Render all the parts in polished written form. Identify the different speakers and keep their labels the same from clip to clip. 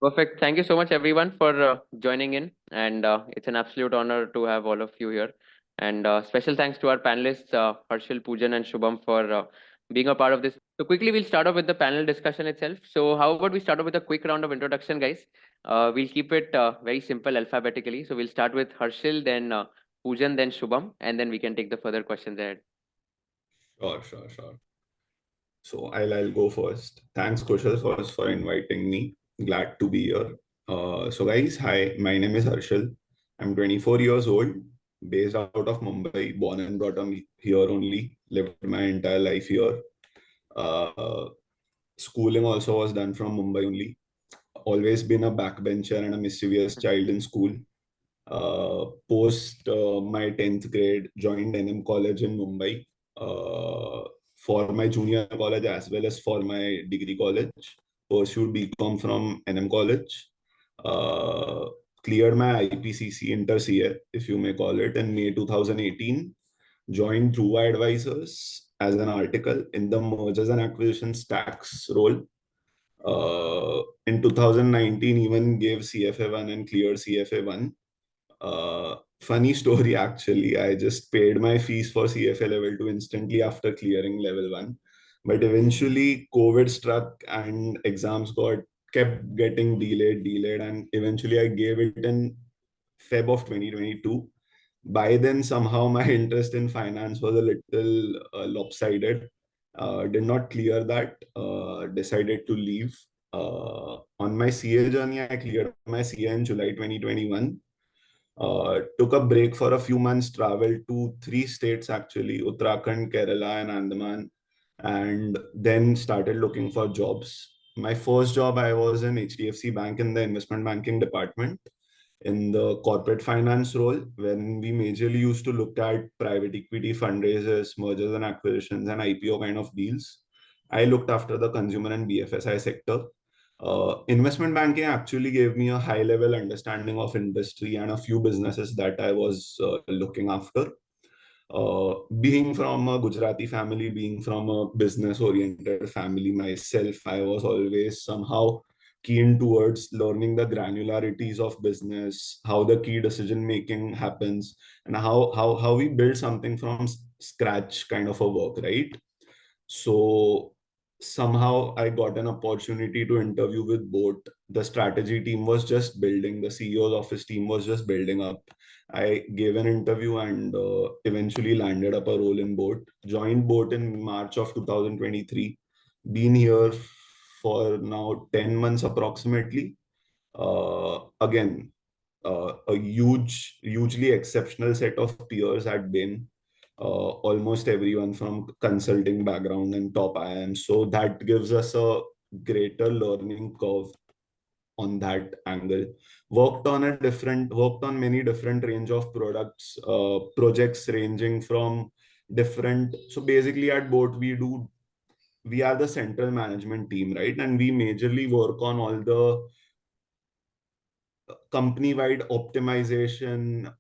Speaker 1: Perfect. Thank you so much, everyone, for joining in. And it's an absolute honor to have all of you here. And special thanks to our panelists, Harshil, Poojan, and Shubham, for being a part of this. So, quickly, we'll start off with the panel discussion itself. So, how about we start off with a quick round of introduction, guys? We'll keep it very simple alphabetically. So, we'll start with Harshil, then Poojan, then Shubham, and then we can take the further questions ahead.
Speaker 2: Sure. So I'll go first. Thanks, Kushal, for inviting me. Glad to be here. So guys, hi, my name is Harshal. I'm 24 years old, based out of Mumbai, born and brought up here only, lived my entire life here. Uh, Schooling also was done from Mumbai only. Always been a backbencher and a mischievous child in school. Post my 10th grade, joined NM College in Mumbai for my junior college as well as for my degree college. Pursued BCom from NM College. Uh, Cleared my IPCC Inter CA, if you may call it, in May 2018. Joined Dhruva Advisors as an article in the mergers and acquisitions tax role. In 2019, even gave CFA 1 and cleared CFA 1. Funny story actually. I just paid my fees for CFA level 2 instantly after clearing level 1. But eventually COVID struck and exams kept getting delayed, and eventually I gave it in Feb of 2022. By then, somehow my interest in finance was a little lopsided. Did not clear that. Decided to leave. On my CA journey, I cleared my CA in July 2021. Took a break for a few months, traveled to 3 states actually, Uttarakhand, Kerala, and Andaman, and then started looking for jobs. My first job, I was in HDFC Bank in the investment banking department in the corporate finance role, when we majorly used to look at private equity fundraisers, mergers and acquisitions, and IPO kind of deals. I looked after the consumer and BFSI sector. Investment banking actually gave me a high level understanding of industry and a few businesses that I was looking after. Being from a Gujarati family, being from a business oriented family myself, I was always somehow keen towards learning the granularities of business, how the key decision making happens, and how we build something from scratch kind of a work, right? So somehow I got an opportunity to interview with both. The strategy team was just building, the CEO's office team was just building up. I gave an interview and eventually landed up a role in both. Joined both in March of 2023. Been here for now 10 months approximately. Again, a hugely exceptional set of peers at Bain. Almost everyone from consulting background and top IIM. So that gives us a greater learning curve on that angle. Worked on many different range of products, projects ranging from different. So basically at boat we are the central management team, right? And we majorly work on all the company-wide optimization,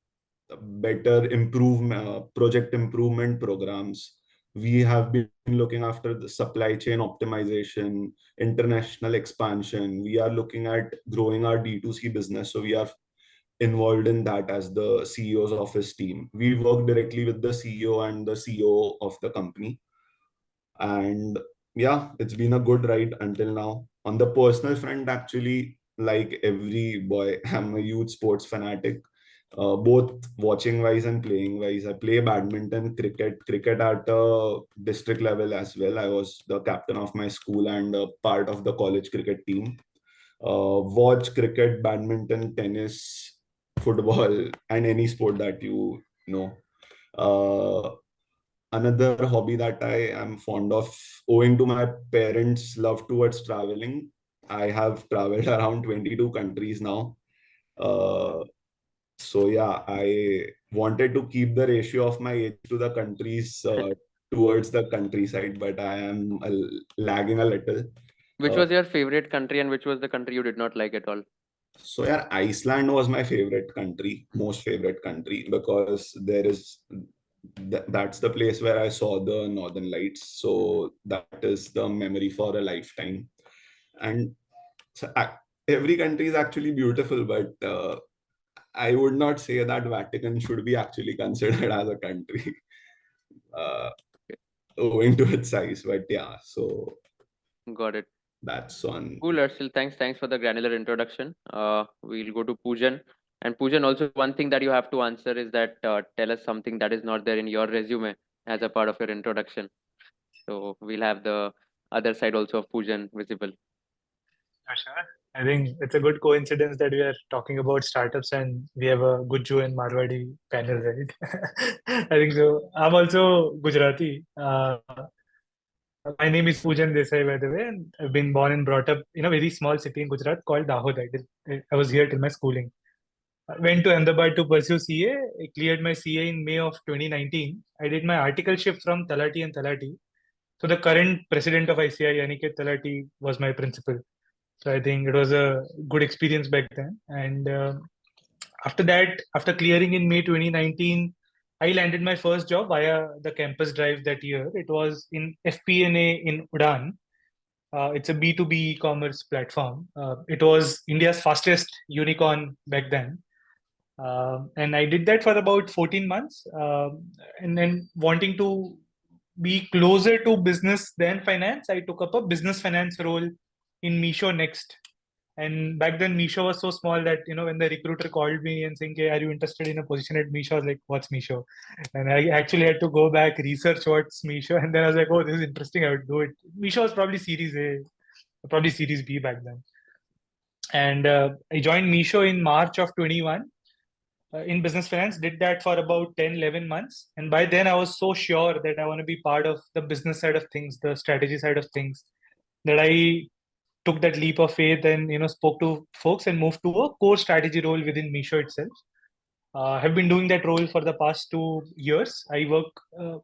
Speaker 2: better improvement, project improvement programs. We have been looking after the supply chain optimization, international expansion. We are looking at growing our D2C business. So we are involved in that as the CEO's office team. We work directly with the CEO and the CEO of the company. And yeah, it's been a good ride until now. On the personal front, actually, like every boy, I'm a huge sports fanatic, both watching wise and playing wise. I play badminton, cricket at a district level as well. I was the captain of my school and a part of the college cricket team. Watch cricket, badminton, tennis, football, and any sport that you know. Uh, Another hobby that I am fond of, owing to my parents' love towards traveling. I have traveled around 22 countries now. Uh, so yeah, I wanted to keep the ratio of my age to the countries towards the countryside, but I am lagging a little.
Speaker 1: Which
Speaker 2: Uh,
Speaker 1: was your favorite country, and which was the country you did not like at all?
Speaker 2: so yeah, Iceland was my favorite country, most favorite country, because that's the place where I saw the Northern Lights. So that is the memory for a lifetime. And so every country is actually beautiful, but I would not say that Vatican should be actually considered as a country, uh, owing to its size. But yeah, so
Speaker 1: Got it.
Speaker 2: that's on.
Speaker 1: Cool, Arshil. Thanks for the granular introduction. We'll go to Poojan. And Poojan, also one thing that you have to answer is that tell us something that is not there in your resume as a part of your introduction. So we'll have the other side also of Poojan visible.
Speaker 3: Sure. I think it's a good coincidence that we are talking about startups and we have a Guju and Marwadi panel, right? I think so. I'm also Gujarati. My name is Poojan Desai, by the way, and I've been born and brought up in a very small city in Gujarat called Dahod. I was here till my schooling. I went to Ahmedabad to pursue CA. I cleared my CA in May of 2019. I did my articleship from Talati and Talati. So the current president of ICI, Aniket Talati, was my principal. So I think it was a good experience back then. And after that, after clearing in May 2019, I landed my first job via the campus drive that year. It was in FP&A in Udan. It's a B2B e-commerce platform. It was India's fastest unicorn back then. And I did that for about 14 months. And then wanting to be closer to business than finance, I took up a business finance role in Meesho Next. And back then, Meesho was so small that, when the recruiter called me and saying, "Hey, are you interested in a position at Meesho?" I was like, "What's Meesho?" And I actually had to go back, research what's Meesho. And then I was like, "Oh, this is interesting. I would do it." Meesho was probably Series A, probably Series B back then. And I joined Meesho in March of 21 in business finance, did that for about 10, 11 months. And by then, I was so sure that I want to be part of the business side of things, the strategy side of things, that I took that leap of faith and spoke to folks and moved to a core strategy role within Meesho itself. Have been doing that role for the past 2 years. I work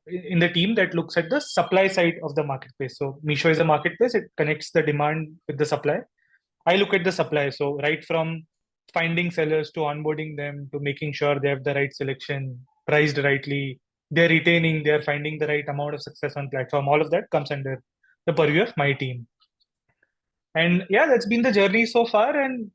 Speaker 3: in the team that looks at the supply side of the marketplace. So Meesho is a marketplace; it connects the demand with the supply. I look at the supply. So right from finding sellers to onboarding them to making sure they have the right selection, priced rightly, they're retaining, they're finding the right amount of success on platform. All of that comes under the purview of my team. And yeah, that's been the journey so far. And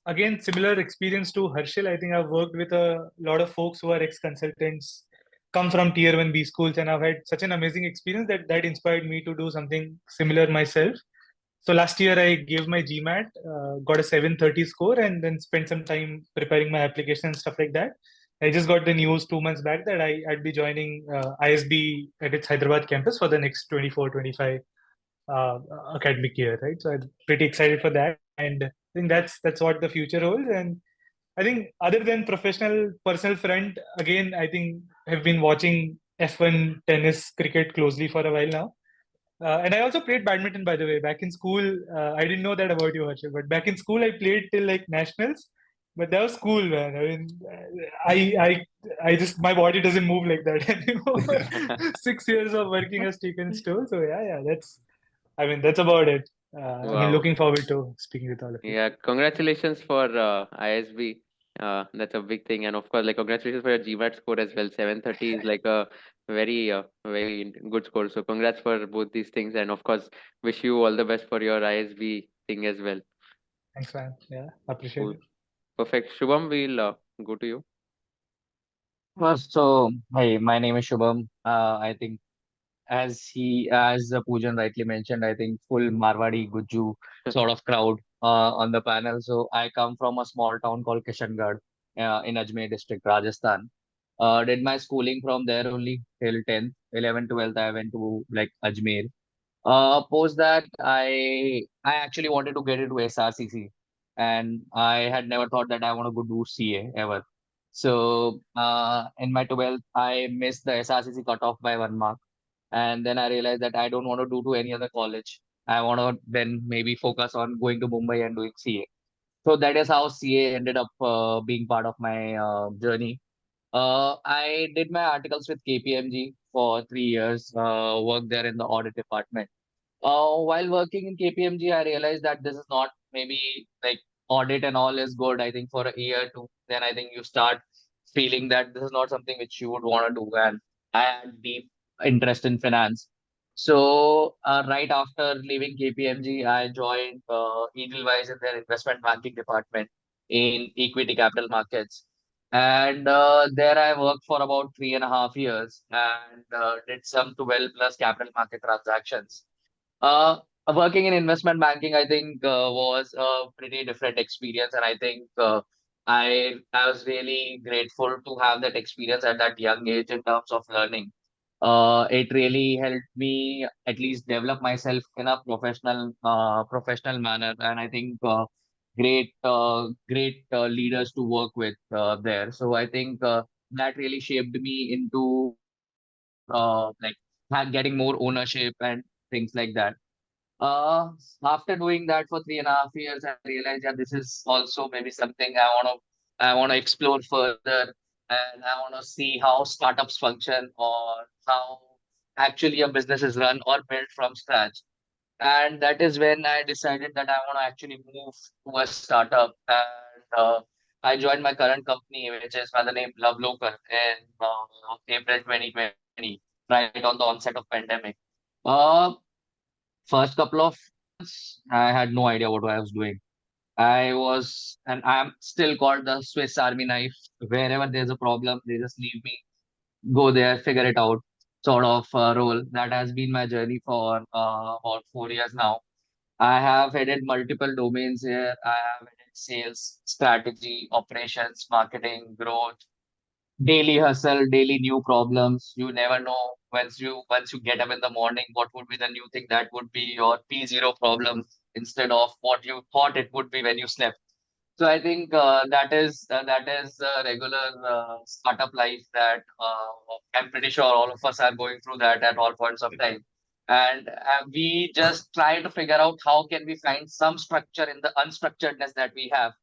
Speaker 3: again, similar experience to Harshil. I think I've worked with a lot of folks who are ex-consultants, come from tier 1 B schools, and I've had such an amazing experience that inspired me to do something similar myself. So last year I gave my GMAT, got a 730 score, and then spent some time preparing my application and stuff like that. I just got the news 2 months back that I'd be joining ISB at its Hyderabad campus for the next 24-25 uh, academic year, right? So I'm pretty excited for that, and I think that's what the future holds. And I think other than professional personal front, again, I think have been watching F1 tennis cricket closely for a while now. And I also played badminton, by the way. Back in school, I didn't know that about you, Harshit, but back in school, I played till like nationals. But that was cool, man. I mean, I just my body doesn't move like that anymore. 6 years of working has taken its toll. So yeah, that's about it.
Speaker 1: Wow.
Speaker 3: Looking forward to speaking with all of you.
Speaker 1: Yeah, congratulations for ISB. That's a big thing, and of course, like congratulations for your GMAT score as well. 730 is like a very good score. So congrats for both these things, and of course, wish you all the best for your ISB thing as well.
Speaker 3: Thanks, man. Yeah, appreciate
Speaker 1: Cool.
Speaker 3: it.
Speaker 1: Perfect. Shubham, we'll go to you.
Speaker 4: First, so hi, my name is Shubham. I think as Poojan rightly mentioned, I think full Marwadi Guju sort of crowd on the panel. So I come from a small town called Kishangarh in Ajmer district, Rajasthan. Did my schooling from there only till 10th, 11th, 12th. I went to like Ajmer. Post that, I actually wanted to get into SRCC, and I had never thought that I want to go do CA ever. So in my 12th, I missed the SRCC cutoff by 1 mark, and then I realized that I don't want to do to any other college. I want to then maybe focus on going to Mumbai and doing CA. So that is how CA ended up being part of my journey. I did my articles with KPMG for 3 years, worked there in the audit department. While working in KPMG, I realized that this is not maybe like audit and all is good. I think for a year or two, then I think you start feeling that this is not something which you would want to do. And I had deep interest in finance. So right after leaving KPMG, I joined Edelweiss in their investment banking department in equity capital markets. And there I worked for about 3.5 years and did some 12 plus capital market transactions. Uh, Working in investment banking, I think, was a pretty different experience, and I think I was really grateful to have that experience at that young age in terms of learning. It really helped me at least develop myself in a professional manner, and I think great leaders to work with there. So I think that really shaped me into like getting more ownership and things like that. Uh, After doing that for 3.5 years, I realized that this is also maybe something I want to explore further, and I want to see how startups function or how actually a business is run or built from scratch. And that is when I decided that I want to actually move to a startup, and I joined my current company, which is by the name Love Local, in April 2020, right on the onset of pandemic. Uh, First couple of months, I had no idea what I was doing. I was, and I'm still called the Swiss Army knife. Wherever there's a problem, they just leave me, go there, figure it out, sort of role. That has been my journey for about 4 years now. I have headed multiple domains here. I have headed sales, strategy, operations, marketing, growth, daily hustle, daily new problems. You never know once you get up in the morning, what would be the new thing that would be your P0 problem instead of what you thought it would be when you slept. So I think that is a regular startup life that I'm pretty sure all of us are going through that at all points of time. And we just try to figure out how can we find some structure in the unstructuredness that we have.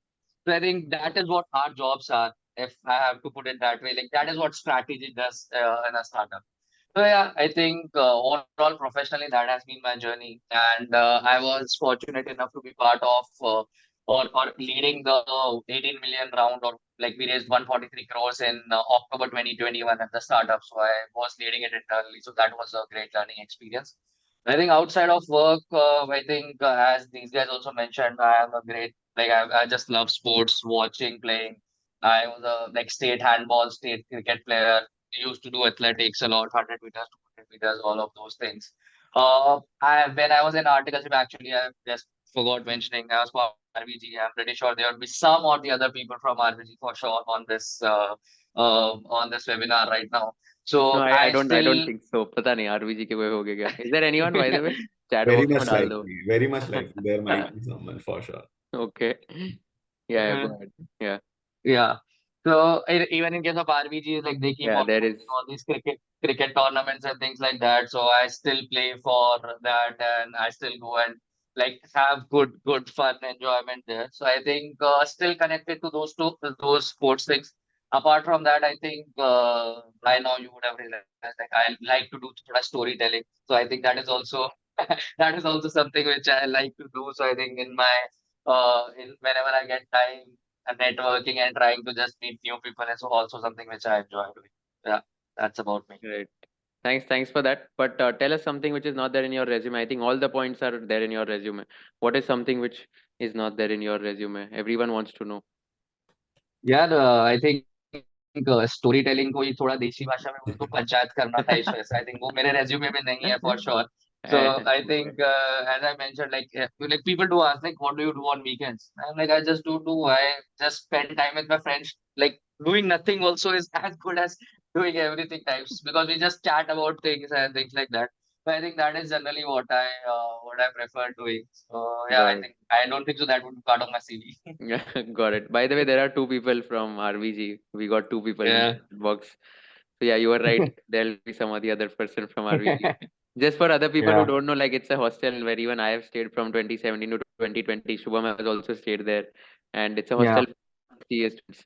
Speaker 4: So I think that is what our jobs are, if I have to put it that way. Like that is what strategy does in a startup. So yeah, I think overall professionally that has been my journey, and I was fortunate enough to be part of or leading the 18 million round, or like we raised 143 crores in October 2021 at the startup. So I was leading it internally. So that was a great learning experience. I think outside of work, I think as these guys also mentioned, I am a great like I just love sports, watching, playing. I was a like state handball, state cricket player. I used to do athletics a lot, 100 meters, 200 meters, all of those things. I when I was in articleship, actually, I just forgot mentioning I was part of RVG. I'm pretty sure there would be some or the other people from RVG for sure on this webinar right now.
Speaker 1: No,
Speaker 4: So
Speaker 1: I
Speaker 4: I
Speaker 1: don't
Speaker 4: still
Speaker 1: think so. पता नहीं RBG के कोई हो गया क्या? Is there anyone by the way? Chat
Speaker 2: Very
Speaker 1: box में
Speaker 2: much
Speaker 1: डाल दो.
Speaker 2: likely. Very much likely. There might be someone for sure.
Speaker 1: Okay. Yeah, go ahead. Yeah,
Speaker 4: Yeah. So even in case of RBG, like they keep
Speaker 1: yeah, there is.
Speaker 4: organizing all these cricket tournaments and things like that. So I still play for that, and I still go and like have good fun enjoyment there. So I think still connected to those sports things. Apart from that, I think by now you would have realized like I like to do thoda storytelling. So I think that is also that is also something which I like to do. So I think in whenever I get time and networking and trying to just meet new people is also something which I enjoy doing. Yeah, that's about me.
Speaker 1: Right. Thanks for that. But tell us something which is not there in your resume. I think all the points are there in your resume. What is something which is not there in your resume? Everyone wants to know.
Speaker 4: Yeah, I think story telling को ही थोड़ा देसी भाषा में बोल तो पंचायत करना types वैसा I think वो मेरे रेज्यूमे में नहीं है for sure so I think as I mentioned like people do ask like what do you do on weekends I'm like I just do I just spend time with my friends like doing nothing also is as good as doing everything types because we just chat about things and things like that but I think that is generally what I prefer doing so yeah
Speaker 1: Got
Speaker 4: I
Speaker 1: it.
Speaker 4: think I don't think so that would be part of my CV.
Speaker 1: Yeah, got it. By the way, there are two people from RVG. We got two people in
Speaker 4: Yeah.
Speaker 1: the box. So yeah, you were right. There'll be some other person from RVG. Just for other people who
Speaker 4: Yeah.
Speaker 1: don't know, like it's a hostel where even I have stayed from 2017 to 2020. Shubham has also stayed there, and it's a hostel
Speaker 4: Yeah.
Speaker 1: for 3 years students.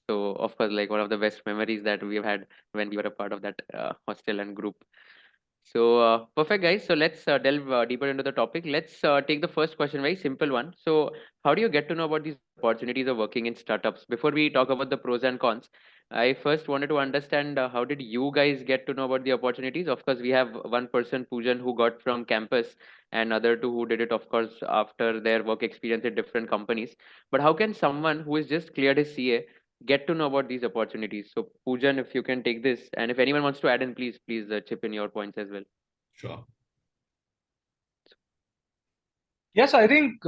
Speaker 1: So of course, like one of the best memories that we've had when we were a part of that hostel and group. So perfect, guys. So let's delve deeper into the topic. Let's take the first question, very simple one. So how do you get to know about these opportunities of working in startups? Before we talk about the pros and cons, I first wanted to understand how did you guys get to know about the opportunities? Of course, we have one person, Poojan, who got from campus, and other two who did it, of course, after their work experience at different companies. But how can someone who is just cleared his CA get to know about these opportunities? So Poojan, if you can take this, and if anyone wants to add in, please chip in your points as well.
Speaker 2: Sure.
Speaker 3: Yes, I think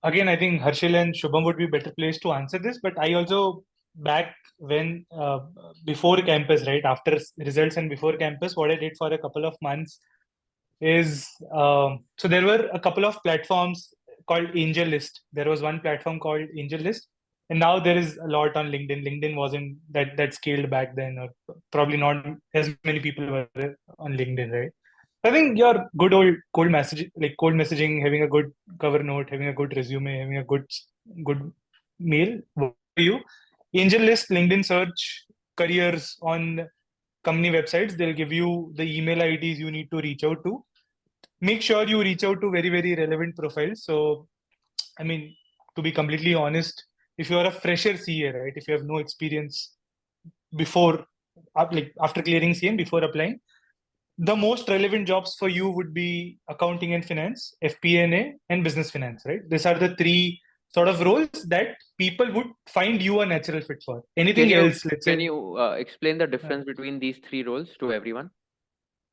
Speaker 3: again, I think Harshil and Shubham would be better placed to answer this. But I also back when before campus, right after results and before campus, what I did for a couple of months is so there were a couple of platforms called Angel List. There was one platform called Angel List, and now there is a lot on LinkedIn. LinkedIn wasn't that scaled back then, or probably not as many people were on LinkedIn, right? I think your good old cold message, like cold messaging, having a good cover note, having a good resume, having a good mail for you. Angel List, LinkedIn search, careers on company websites. They'll give you the email IDs you need to reach out to. Make sure you reach out to very relevant profiles. So, I mean, to be completely honest, if you are a fresher CA, right, if you have no experience before, like after clearing CA and before applying, the most relevant jobs for you would be accounting and finance, FP&A, and business finance, right? These are the three sort of roles that people would find you a natural fit for. Anything else, let's say.
Speaker 1: Can you explain the difference between these three roles to everyone?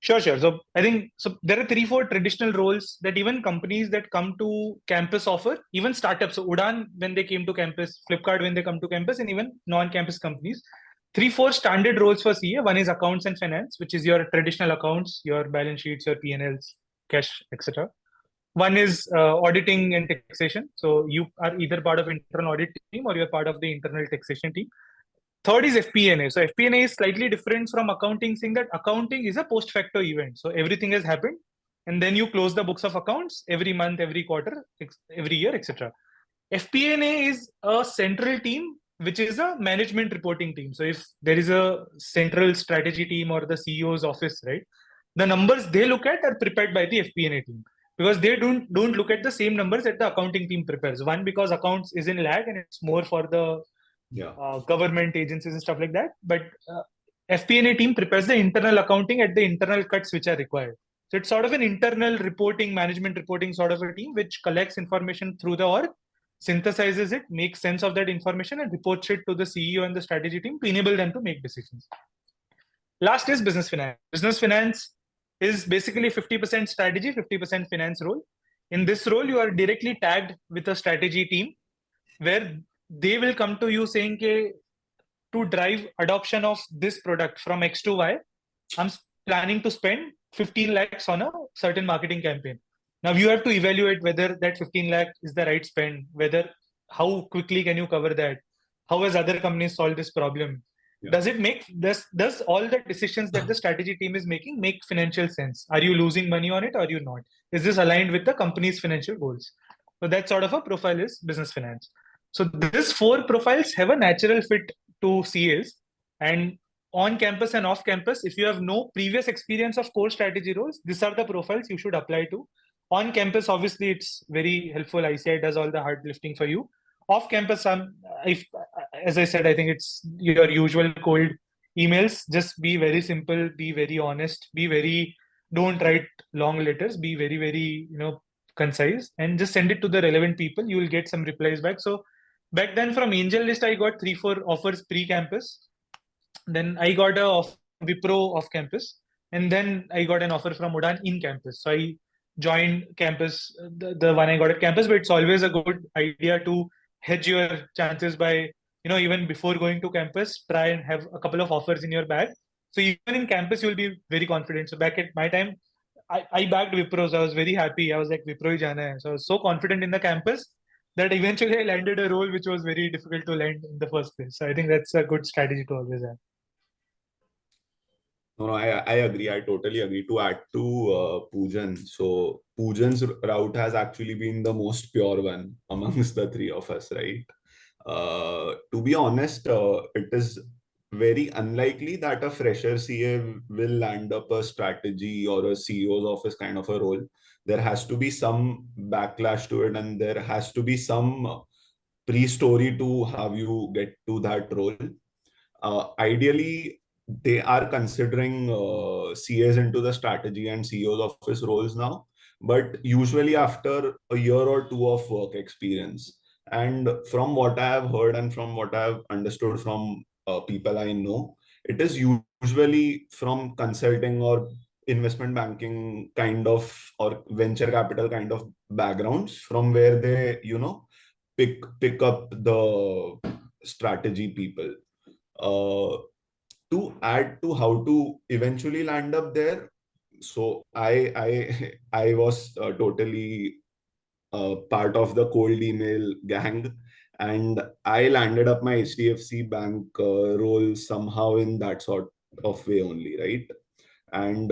Speaker 3: Sure. So I think so. There are 3, 4 traditional roles that even companies that come to campus offer, even startups. So Udan when they came to campus, Flipkart when they come to campus, and even non-campus companies. 3, 4 standard roles for CA. One is accounts and finance, which is your traditional accounts, your balance sheets, your P&Ls, cash, etc. One is auditing and taxation. So you are either part of internal audit team or you're part of the internal taxation team. Third is FP&A. So FP&A is slightly different from accounting, saying that accounting is a post facto event. So everything has happened, and then you close the books of accounts every month, every quarter, every year, etc. FP&A is a central team, which is a management reporting team. So if there is a central strategy team or the CEO's office, right, the numbers they look at are prepared by the FP&A team because they don't look at the same numbers that the accounting team prepares. One, because accounts is in lag and it's more for the government agencies and stuff like that. But FP&A team prepares the internal accounting at the internal cuts which are required. So it's sort of an internal reporting, management reporting sort of a team which collects information through the org, synthesizes it, makes sense of that information, and reports it to the CEO and the strategy team to enable them to make decisions. Last is business finance. Business finance is basically 50% strategy, 50% finance role. In this role, you are directly tagged with a strategy team where they will come to you saying, okay, to drive adoption of this product from X to Y, I'm planning to spend 15 lakhs on a certain marketing campaign. Now you have to evaluate whether that 15 lakh is the right spend, whether how quickly can you cover that, how has other companies solved this problem. Does it make does all the decisions that the strategy team is making make financial sense? Are you losing money on it or are you not? Is this aligned with the company's financial goals? So that sort of a profile is business finance. So these 4 profiles have a natural fit to CAs. And on campus and off campus, if you have no previous experience of core strategy roles, these are the profiles you should apply to. On campus, obviously, it's very helpful. ICI does all the hard lifting for you. Off campus, as I said, I think it's your usual cold emails. Just be very simple, be very honest, don't write long letters, be very, concise, and just send it to the relevant people. You will get some replies back. So back then from Angel List, I got 3, 4 offers pre-campus. Then I got a offer from Wipro off campus, and then I got an offer from Udan in campus. So I joined campus, the one I got at campus. But it's always a good idea to hedge your chances by, even before going to campus, try and have a couple of offers in your bag. So even in campus, you'll be very confident. So back at my time, I bagged Wipro, so I was very happy. I was like, Wipro hi jana hai. So I was so confident in the campus that eventually I landed a role which was very difficult to land in the first place. So I think that's a good strategy to always have.
Speaker 2: No, I agree. I totally agree. To add to Poojan, so Poojan's route has actually been the most pure one amongst the 3 of us, right? To be honest, it is very unlikely that a fresher CA will land up a strategy or a CEO's office kind of a role. There has to be some backlash to it, and there has to be some pre-story to how you get to that role. Ideally, they are considering CAs into the strategy and CEO's office roles now, but usually after a year or two of work experience. And from what I have heard and from what I have understood from people I know, it is usually from consulting or investment banking kind of or venture capital kind of backgrounds from where they, pick up the strategy people. Uh, to add to how to eventually land up there, so I I was totally part of the cold email gang, and I landed up my HDFC Bank role somehow in that sort of way only, right? And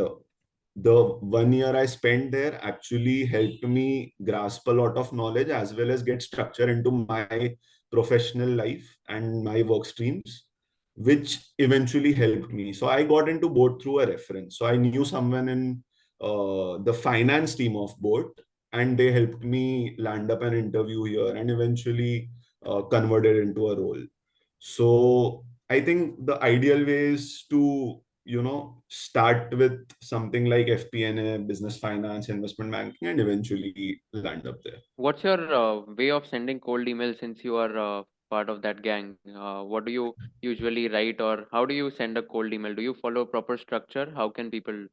Speaker 2: the 1 year I spent there actually helped me grasp a lot of knowledge as well as get structure into my professional life and my work streams, which eventually helped me. So I got into boat through a reference. So I knew someone in the finance team of boat, and they helped me land up an interview here and eventually converted into a role. So I think the ideal way is to, start with something like FP&A, business finance, investment banking, and eventually land up there.
Speaker 1: What's your way of sending cold emails since you are part of that gang? What do you usually write, or how do you send a cold email? Do you follow proper structure? How can people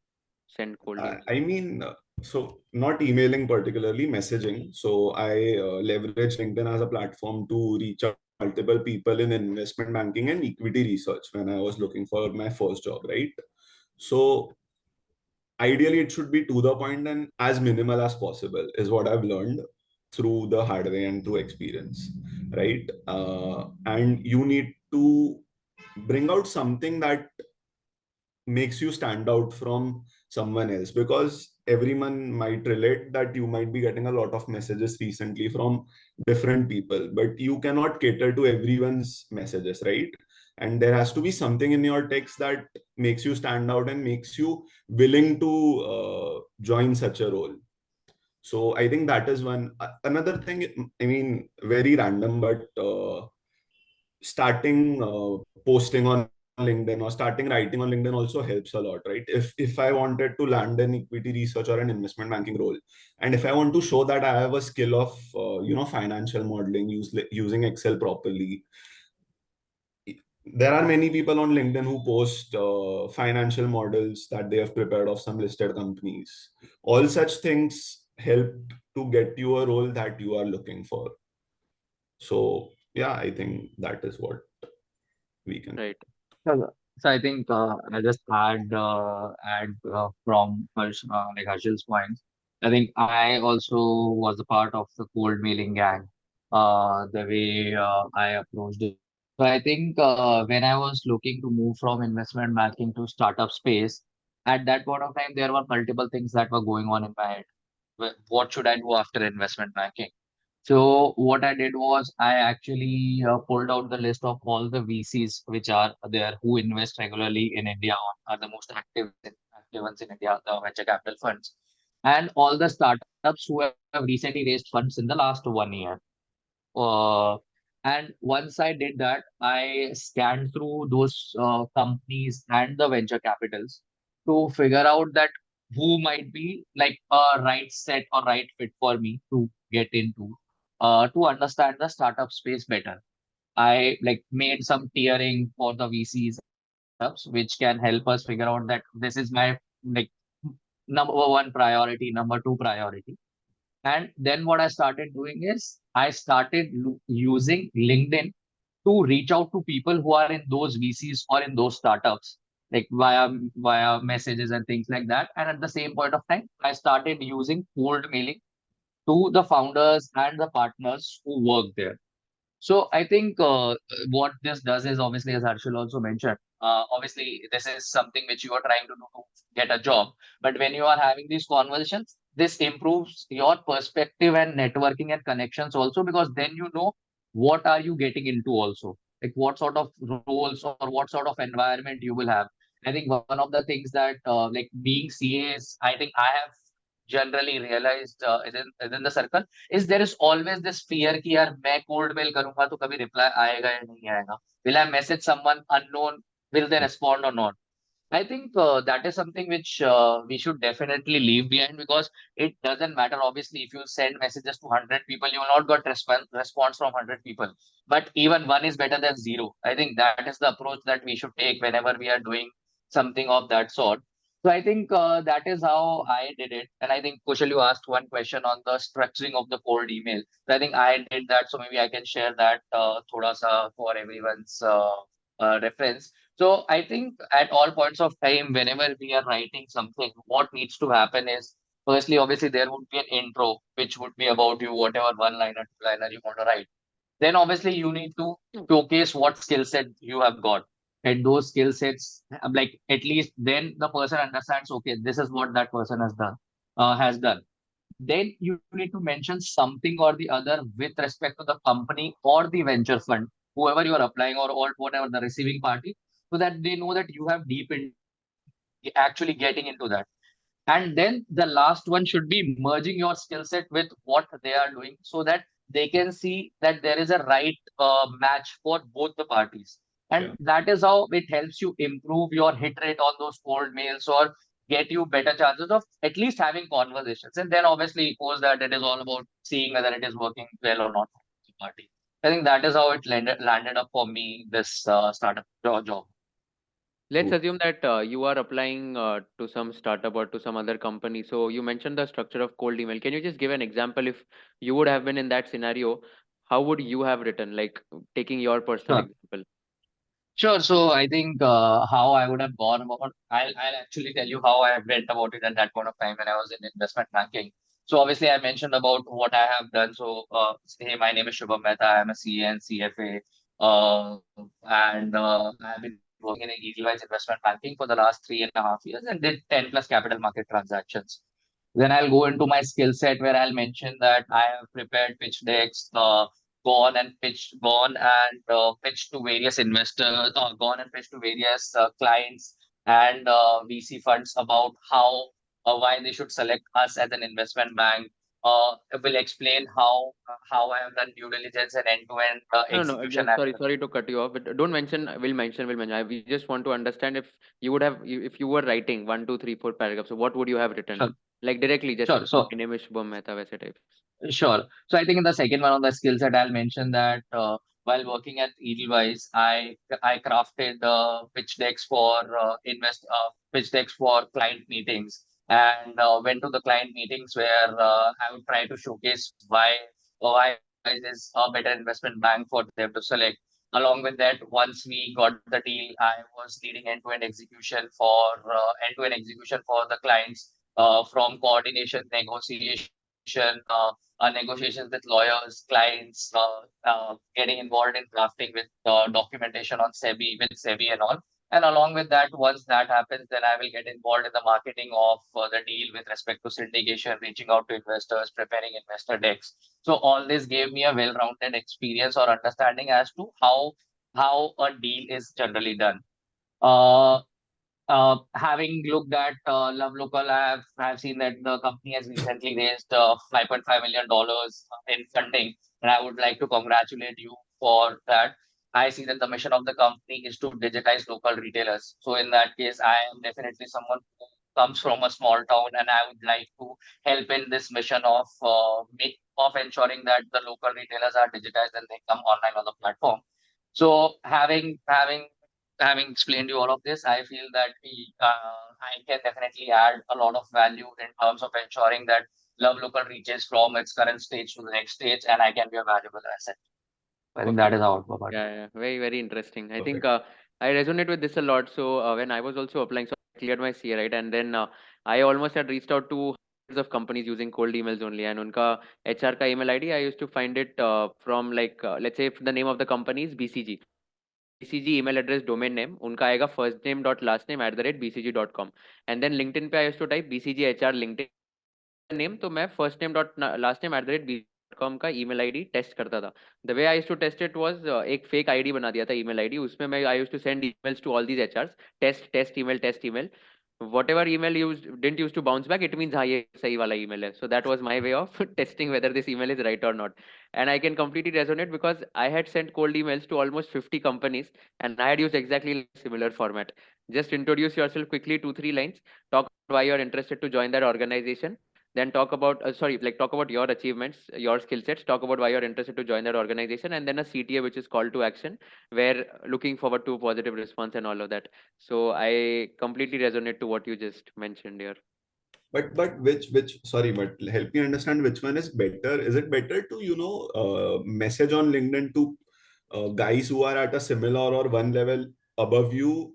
Speaker 1: send cold emails?
Speaker 2: I mean, so not emailing particularly, messaging. So I leverage LinkedIn as a platform to reach out multiple people in investment banking and equity research when I was looking for my first job, right? So ideally, it should be to the point and as minimal as possible is what I've learned through the hard way and through experience, right? And you need to bring out something that makes you stand out from someone else, because everyone might relate that you might be getting a lot of messages recently from different people, but you cannot cater to everyone's messages, right? And there has to be something in your text that makes you stand out and makes you willing to join such a role. So I think that is one. Another thing, I mean, very random, but starting posting on LinkedIn or starting writing on LinkedIn also helps a lot, right? If I wanted to land an equity research or an investment banking role, and if I want to show that I have a skill of financial modeling, using Excel properly, there are many people on LinkedIn who post financial models that they have prepared of some listed companies. All such things help to get you a role that you are looking for. So yeah, I think that is what we can.
Speaker 1: Right.
Speaker 4: So I think I'll just add from like Harshil's points. I think I also was a part of the cold mailing gang. The way I approached it. So I think when I was looking to move from investment banking to startup space, at that point of time there were multiple things that were going on in my head. What should I do after investment banking? So what I did was I actually pulled out the list of all the VCs which are there who invest regularly in India, or are the most active ones in India, the venture capital funds, and all the startups who have recently raised funds in the last 1 year. Uh, and once I did that, I scanned through those companies and the venture capitals to figure out that who might be like a right set or right fit for me to get into, to understand the startup space better. I like made some tiering for the VCs and startups, which can help us figure out that this is my like number one priority, number two priority. And then what I started doing is I started using LinkedIn to reach out to people who are in those VCs or in those startups, like via messages and things like that. And at the same point of time, I started using cold mailing to the founders and the partners who work there. So I think what this does is, obviously, as Harshil also mentioned, obviously this is something which you are trying to do to get a job. But when you are having these conversations, this improves your perspective and networking and connections also, because then you know what are you getting into also. like what sort of roles or what sort of environment you will have. I think one of the things that like being CA is, I think I have generally realized within the circle is there is always this fear कि यार मैं cold mail करूंगा तो कभी reply आएगा या नहीं आएगा. Will I message someone unknown? Will they respond or not? I think that is something which we should definitely leave behind, because it doesn't matter. Obviously, if you send messages to 100 people, you will not get response from 100 people. But even one is better than zero. I think that is the approach that we should take whenever we are doing something of that sort. So I think that is how I did it. And I think, Kushal, you asked one question on the structuring of the cold email. So I think I did that. So maybe I can share that thoda sa for everyone's reference. So I think at all points of time, whenever we are writing something, what needs to happen is, firstly, obviously, there would be an intro, which would be about you, whatever one liner, two liner you want to write. Then obviously you need to showcase what skill set you have got. And those skill sets, like at least then the person understands, okay, this is what that person has done, has done. Then you need to mention something or the other with respect to the company or the venture fund, whoever you are applying, or whatever the receiving party, so that they know that you have deep in actually getting into that. And then the last one should be merging your skill set with what they are doing, so that they can see that there is a right match for both the parties. And
Speaker 2: Yeah.
Speaker 4: that is how it helps you improve your hit rate on those cold mails, or get you better chances of at least having conversations. And then obviously, post that, it is all about seeing whether it is working well or not for the party. I think that is how it landed up for me, this startup job.
Speaker 1: Let's
Speaker 2: True.
Speaker 1: assume that you are applying to some startup or to some other company. So you mentioned the structure of cold email. Can you just give an example? If you would have been in that scenario, how would you have written, like taking your personal
Speaker 4: Sure.
Speaker 1: example?
Speaker 4: Sure. So I think how I would have gone about, I'll actually tell you how I went about it at that point of time when I was in investment banking. So obviously I mentioned about what I have done. So hey, my name is Shubham Mehta. I'm a CA and CFA, and I've been working in Edelweiss investment banking for the last 3.5 years and did 10 plus capital market transactions. Then I'll go into my skill set where I'll mention that I have prepared pitch decks, gone and pitched to various investors, gone and pitched to various clients and VC funds about why they should select us as an investment bank. Will explain how I have done due diligence and end-to-end
Speaker 1: No, no,
Speaker 4: execution.
Speaker 1: sorry to cut you off, but don't mention. We'll mention. We just want to understand if you would have, if you were writing 1, 2, 3, 4 paragraphs. So what would you have written?
Speaker 4: Sure,
Speaker 1: Like directly, just
Speaker 4: sure. So
Speaker 1: my name is Shubham Mehta, वैसे type.
Speaker 4: sure. So I think in the second one on the skill set, I'll mention that while working at Edelweiss, I crafted pitch decks for pitch decks for client meetings, and went to the client meetings where I would try to showcase why Edelweiss is a better investment bank for them to select. Along with that, once we got the deal, I was leading end-to-end execution for the clients, from coordination, negotiations with lawyers, clients, getting involved in drafting with documentation on SEBI and all. And along with that, once that happens, then I will get involved in the marketing of the deal with respect to syndication, reaching out to investors, preparing investor decks. So all this gave me a well-rounded experience or understanding as to how a deal is generally done. Uh, Having looked at Love Local, I have seen that the company has recently raised $5.5 million in funding, and I would like to congratulate you for that. I see that the mission of the company is to digitize local retailers. So in that case, I am definitely someone who comes from a small town, and I would like to help in this mission of ensuring that the local retailers are digitized and they come online on the platform. So having explained you all of this, I feel that I can definitely add a lot of value in terms of ensuring that Love Local reaches from its current stage to the next stage, and I can be a valuable asset. I think that
Speaker 1: Perfect.
Speaker 4: is how it works.
Speaker 1: Yeah, very interesting. I think
Speaker 2: Perfect.
Speaker 1: I resonate with this a lot. So when I was also applying, so I cleared my CA, right? And then I almost had reached out to hundreds of companies using cold emails only. And unka HR ka email ID, I used to find it from like let's say if the name of the company is BCG. BCG email address domain name उनका आएगा first name dot last name @bcg.com. And then LinkedIn पे I used to type BCG HR LinkedIn name, तो मैं first name dot last name @bcg.com com का email ID test करता था. The way I used to test it was एक fake ID बना दिया था email ID. उसमें मैं I used to send emails to all these HRs. Test email. Whatever email didn't use to bounce back, it means हाँ ये सही वाला email है. So that was my way of testing whether this email is right or not. And I can completely resonate because I had sent cold emails to almost 50 companies and I had used exactly similar format. Just introduce yourself quickly, 2-3 lines, talk why you're interested to join that organization, then talk about talk about your achievements, your skill sets, talk about why you're interested to join that organization, and then a CTA, which is call to action, where looking forward to positive response and all of that. So I completely resonate to what you just mentioned here.
Speaker 2: But which sorry, but help me understand which one is better. Is it better to message on LinkedIn to guys who are at a similar or one level above you,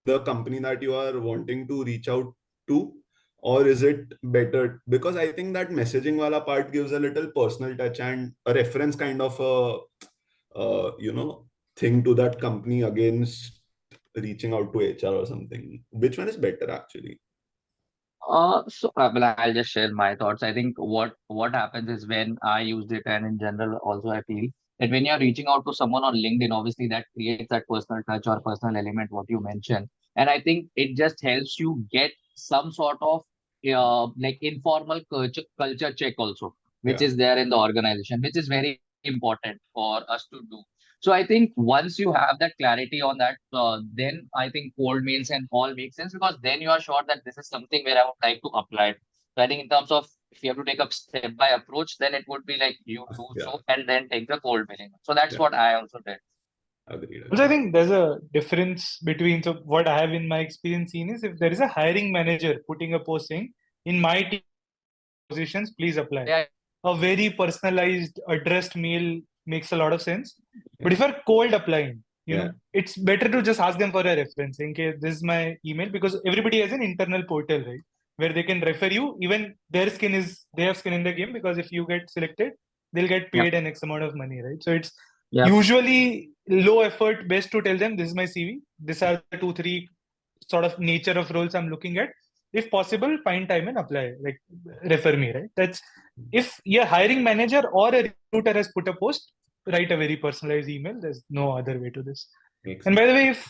Speaker 2: the company that you are wanting to reach out to, or is it better? Because I think that messaging wala part gives a little personal touch and a reference kind of thing to that company against reaching out to HR or something. Which one is better actually?
Speaker 4: Well, I'll just share my thoughts. I think what happens is when I used it, and in general also I feel that when you're reaching out to someone on LinkedIn, obviously that creates that personal touch or personal element, what you mentioned. And I think it just helps you get some sort of like informal culture check also, which
Speaker 2: Yeah.
Speaker 4: is there in the organization, which is very important for us to do. So I think once you have that clarity on that, then I think cold mails and all make sense, because then you are sure that this is something where I would like to apply it. So I think in terms of if you have to take a step by approach, then it would be like you do
Speaker 2: Yeah.
Speaker 4: so and then take the cold mailing. So that's
Speaker 2: Yeah.
Speaker 4: what I also did.
Speaker 2: Agreed.
Speaker 3: Also, I think there's a difference between, so what I have in my experience seen is, if there is a hiring manager putting a post saying, in my team positions, please apply.
Speaker 1: Yeah.
Speaker 3: A very personalized, addressed mail makes a lot of sense. But
Speaker 2: Yeah.
Speaker 3: if you're cold applying, you
Speaker 2: Yeah.
Speaker 3: know, it's better to just ask them for a reference. In case this is my email, because everybody has an internal portal, right, where they can refer you. Even they have skin in the game, because if you get selected, they'll get
Speaker 4: Yep.
Speaker 3: paid an X amount of money, right? So it's
Speaker 4: Yep.
Speaker 3: usually low effort, best to tell them, this is my CV. These are the 2-3 sort of nature of roles I'm looking at. If possible, find time and apply, like refer me, right? That's if your hiring manager or a recruiter has put a post, write a very personalized email. There's no other way to this.
Speaker 2: Makes
Speaker 3: And
Speaker 2: sense.
Speaker 3: by the way, if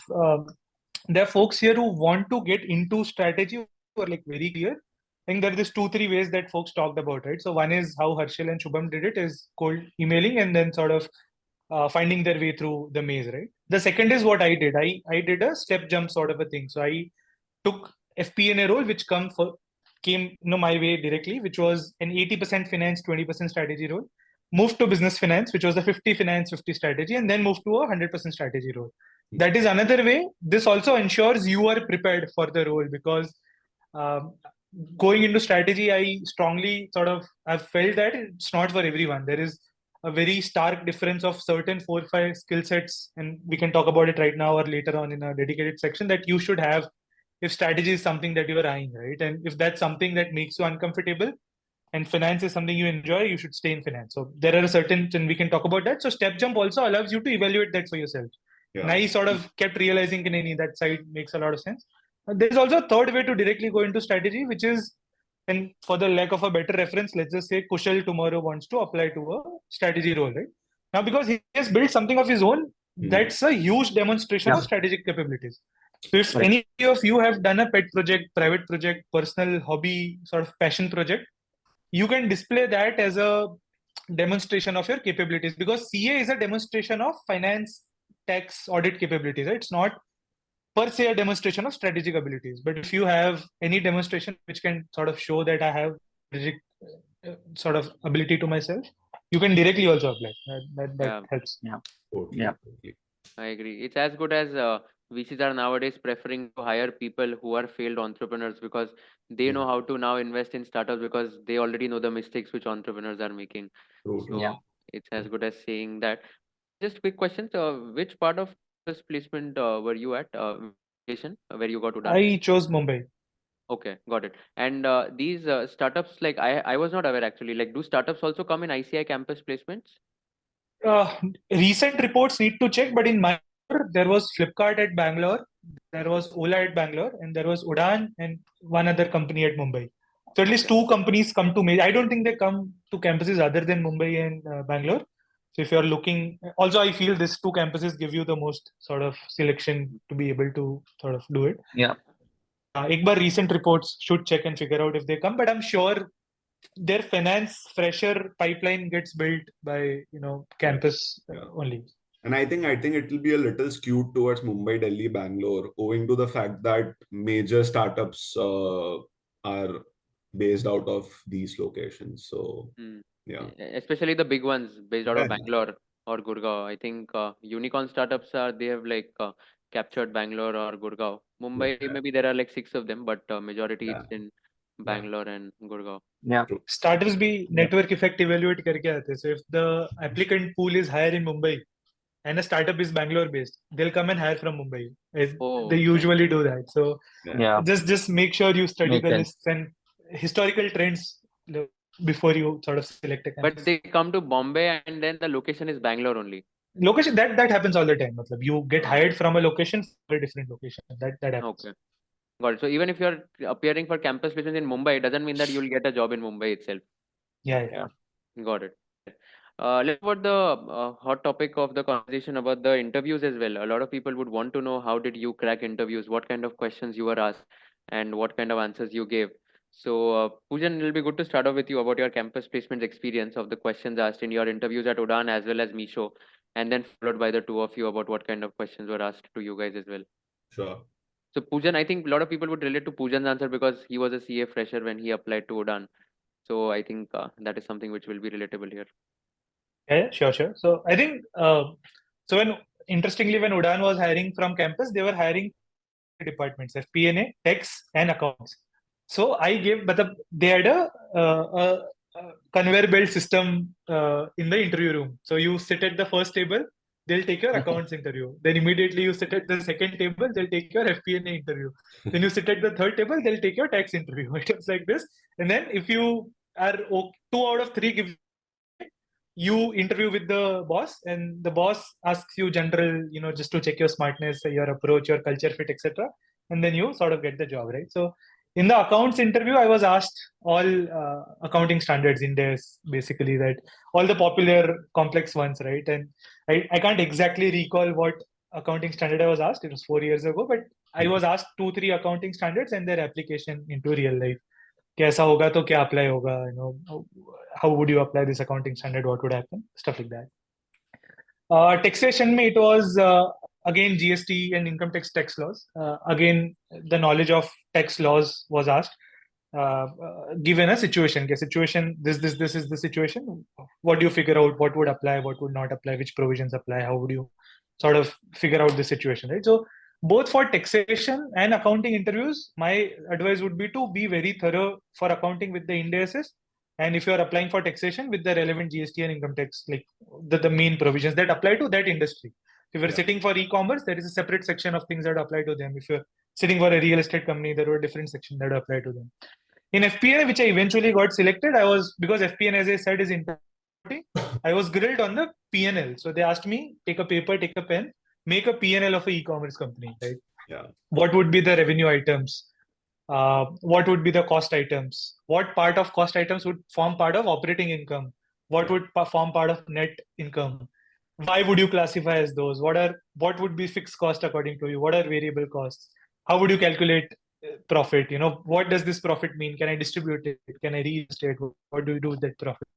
Speaker 3: there are folks here who want to get into strategy, who are like very clear, I think there are these 2-3 ways that folks talked about, right? So one is how Harshil and Shubham did it, is cold emailing and then sort of finding their way through the maze, right? The second is what I did. I did a step jump sort of a thing. So I took FP&A role, which came my way directly, which was an 80% finance, 20% strategy role. Moved to business finance, which was a 50 finance, 50 strategy, and then moved to a 100% strategy role. That is another way. This also ensures you are prepared for the role, because um, going into strategy, I strongly sort of have felt that it's not for everyone. There is a very stark difference of certain 4 or 5 skill sets, and we can talk about it right now or later on in a dedicated section, that you should have if strategy is something that you are eyeing, right? And if that's something that makes you uncomfortable and finance is something you enjoy, you should stay in finance. So there are certain, and we can talk about that. So step jump also allows you to evaluate that for yourself.
Speaker 2: Yeah.
Speaker 3: And I sort of kept realizing that side makes a lot of sense. There's also a third way to directly go into strategy, which is, and for the lack of a better reference, let's just say Kushal tomorrow wants to apply to a strategy role, right? Now, because he has built something of his own, that's a huge demonstration
Speaker 4: Yeah.
Speaker 3: of strategic capabilities. So if
Speaker 4: Correct.
Speaker 3: any of you have done a pet project, private project, personal hobby, sort of passion project, you can display that as a demonstration of your capabilities, because CA is a demonstration of finance, tax, audit capabilities, right? It's not per se a demonstration of strategic abilities. But if you have any demonstration which can sort of show that I have strategic sort of ability to myself, you can directly also apply. That
Speaker 1: Yeah.
Speaker 3: helps.
Speaker 4: Yeah.
Speaker 2: Totally.
Speaker 4: Yeah.
Speaker 2: Totally.
Speaker 1: I agree. It's as good as VCs are nowadays preferring to hire people who are failed entrepreneurs because they know how to now invest in startups because they already know the mistakes which entrepreneurs are making.
Speaker 2: Totally.
Speaker 4: Yeah.
Speaker 1: So it's as good as saying that. Just quick questions. Which part of this placement were you at? Location where you got to done?
Speaker 3: I chose Mumbai.
Speaker 1: Okay, got it. And these startups, like I was not aware actually. Like, do startups also come in ICI campus placements?
Speaker 3: Recent reports need to check, but in my there was Flipkart at Bangalore, there was Ola at Bangalore, and there was Udan and one other company at Mumbai. So at least two companies come to me. I don't think they come to campuses other than Mumbai and Bangalore. So if you're looking, also I feel these two campuses give you the most sort of selection to be able to sort of do it.
Speaker 4: Yeah.
Speaker 3: एक बार recent reports should check and figure out if they come, but I'm sure their finance fresher pipeline gets built by campus only.
Speaker 2: And I think it will be a little skewed towards Mumbai, Delhi, Bangalore, owing to the fact that major startups are based out of these locations. So yeah,
Speaker 1: especially the big ones based out of Bangalore or Gurgaon. I think unicorn startups they have like captured Bangalore or Gurgaon. Mumbai, maybe there are like 6 of them, but majority it's in Bangalore and Gurgaon.
Speaker 4: Yeah.
Speaker 3: Startups be network effect evaluate करके आते हैं. So if the applicant pool is higher in Mumbai and a startup is Bangalore based, they'll come and hire from Mumbai. They usually do that. So just make sure you study the lists and historical trends before you sort of select a campus.
Speaker 1: But they come to Bombay and then the location is Bangalore only.
Speaker 3: Location that happens all the time. You get hired from a location for a different location. That happens.
Speaker 1: Okay. Got it. So even if you're appearing for campus placements in Mumbai, it doesn't mean that you'll get a job in Mumbai itself.
Speaker 3: Yeah.
Speaker 1: Got it. Let's about the hot topic of the conversation about the interviews as well. A lot of people would want to know how did you crack interviews, what kind of questions you were asked, and what kind of answers you gave. So, Poojan, it'll be good to start off with you about your campus placements experience of the questions asked in your interviews at Udaan as well as Misho, and then followed by the two of you about what kind of questions were asked to you guys as well.
Speaker 2: Sure.
Speaker 1: So, Poojan, I think a lot of people would relate to Poojan's answer because he was a CA fresher when he applied to Udaan. So, I think that is something which will be relatable here.
Speaker 3: Yeah, sure. So I think interestingly, when Udaan was hiring from campus, they were hiring departments: FP&A, tax, and accounts. So they had a conveyor belt system in the interview room. So you sit at the first table, they'll take your accounts interview. Then immediately you sit at the second table, they'll take your FP&A interview. Then you sit at the third table, they'll take your tax interview. It was like this. And then if you are 2 out of 3 give, you interview with the boss, and the boss asks you general, just to check your smartness, your approach, your culture fit, etc. And then you sort of get the job, right? So in the accounts interview, I was asked all accounting standards in there, basically, that all the popular complex ones, right? And I can't exactly recall what accounting standard I was asked. It was 4 years ago, but I was asked 2-3 accounting standards and their application into real life. कैसा होगा तो क्या apply होगा, how would you apply this accounting standard, what would happen, stuff like that. Taxation it was again GST and income tax laws. Again, the knowledge of tax laws was asked. Given a situation, this is the situation. What do you figure out? What would apply? What would not apply? Which provisions apply? How would you sort of figure out the situation, right? So both for taxation and accounting interviews, my advice would be to be very thorough for accounting with the Ind AS, and if you are applying for taxation with the relevant GST and income tax, like the main provisions that apply to that industry. If you're sitting for e-commerce, there is a separate section of things that apply to them. If you're sitting for a real estate company, there were different sections that apply to them. In FP&A, which I eventually got selected, because FP&A, as I said, is important, I was grilled on the P&L. So they asked me, take a paper, take a pen, make a P&L of an e-commerce company, right?
Speaker 2: Yeah.
Speaker 3: What would be the revenue items? What would be the cost items? What part of cost items would form part of operating income? What would form part of net income? Why would you classify as those? What would be fixed cost according to you? What are variable costs? How would you calculate profit? What does this profit mean? Can I distribute it? Can I reinstate? What do you do with that profit?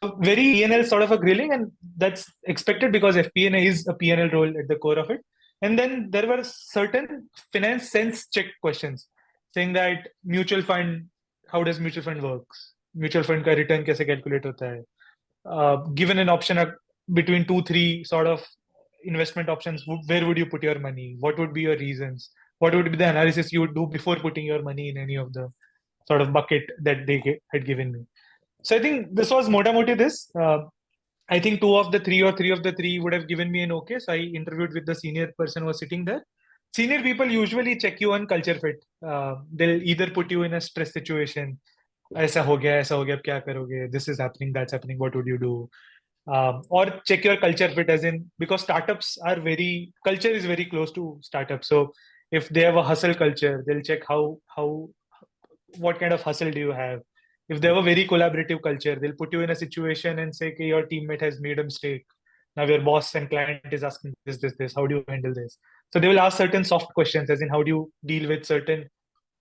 Speaker 3: So very P&L sort of a grilling, and that's expected because FP&A is a P&L role at the core of it. And then there were certain finance sense check questions saying that mutual fund, how does mutual fund works? Mutual fund ka return kaise calculate hota hai? Given an option between 2-3 sort of investment options, where would you put your money? What would be your reasons? What would be the analysis you would do before putting your money in any of the sort of bucket that they had given me? So I think this was motamoti this. I think 2 of the 3 or 3 of the 3 would have given me an okay. So I interviewed with the senior person who was sitting there. Senior people usually check you on culture fit. They'll either put you in a stress situation. ऐसा हो गया, अब क्या करोगे? This is happening, that's happening. What would you do? Or check your culture fit, as in, because startups are culture is very close to startups. So if they have a hustle culture, they'll check how what kind of hustle do you have? If they have a very collaborative culture, they'll put you in a situation and say, okay, your teammate has made a mistake. Now your boss and client is asking this. How do you handle this? So they will ask certain soft questions, as in how do you deal with certain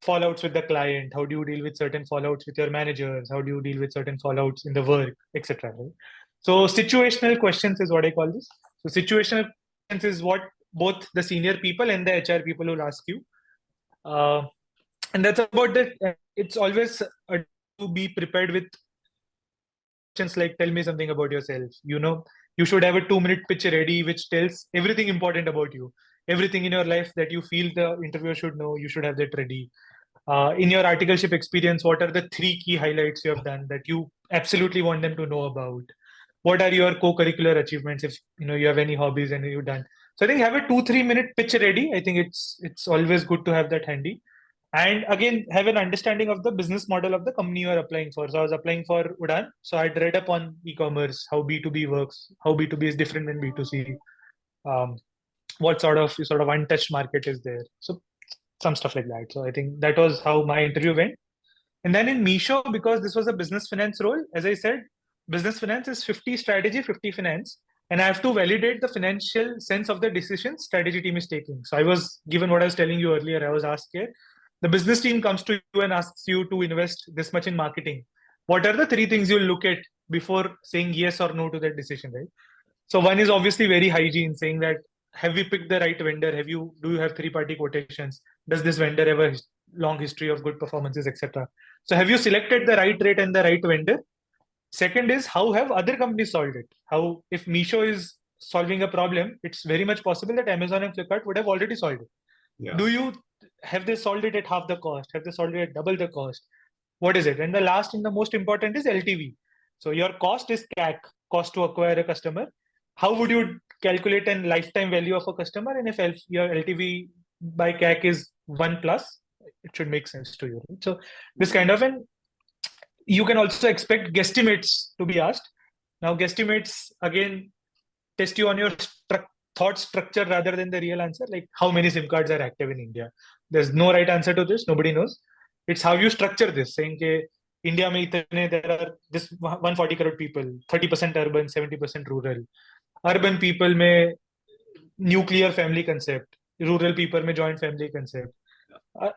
Speaker 3: fallouts with the client? How do you deal with certain fallouts with your managers? How do you deal with certain fallouts in the work, etc. Right? So situational questions is what I call this. So situational questions is what both the senior people and the HR people will ask you. And that's about it. It's always to be prepared with questions like, tell me something about yourself. You should have a 2-minute pitch ready which tells everything important about you. Everything in your life that you feel the interviewer should know, you should have that ready. In your articleship experience, what are the 3 key highlights you have done that you absolutely want them to know about? What are your co-curricular achievements, if you have any hobbies and you've done? So I think have a 2-3 minute pitch ready. I think it's always good to have that handy. And again, have an understanding of the business model of the company you are applying for. So I was applying for Udan, so I'd read up on e-commerce, how B2B works, how B2B is different than B2C, what sort of untouched market is there. So some stuff like that. So I think that was how my interview went. And then in Misho, because this was a business finance role, as I said, business finance is 50 strategy, 50 finance. And I have to validate the financial sense of the decision strategy team is taking. So I was given what I was telling you earlier. I was asked here, the business team comes to you and asks you to invest this much in marketing. What are the 3 things you'll look at before saying yes or no to that decision, right? So one is obviously very hygiene, saying that have we picked the right vendor? Do you have 3-party quotations? Does this vendor have a long history of good performances, etc.? So have you selected the right rate and the right vendor? Second is, how have other companies solved it? How, if Misho is solving a problem, it's very much possible that Amazon and Flipkart would have already solved it.
Speaker 2: Yeah.
Speaker 3: Have they solved it at half the cost? Have they solved it at double the cost? What is it? And the last and the most important is LTV. So your cost is CAC, cost to acquire a customer. How would you calculate a lifetime value of a customer? And if your LTV by CAC is 1 plus, it should make sense to you. Right? So this kind of an, you can also expect guesstimates to be asked. Now guesstimates again test you on your thought structure rather than the real answer, like how many SIM cards are active in India. There's no right answer to this. Nobody knows. It's how you structure this, saying that India mein there are this 140 crore people, 30% urban, 70% rural. Urban people may nuclear family concept, rural people may joint family concept.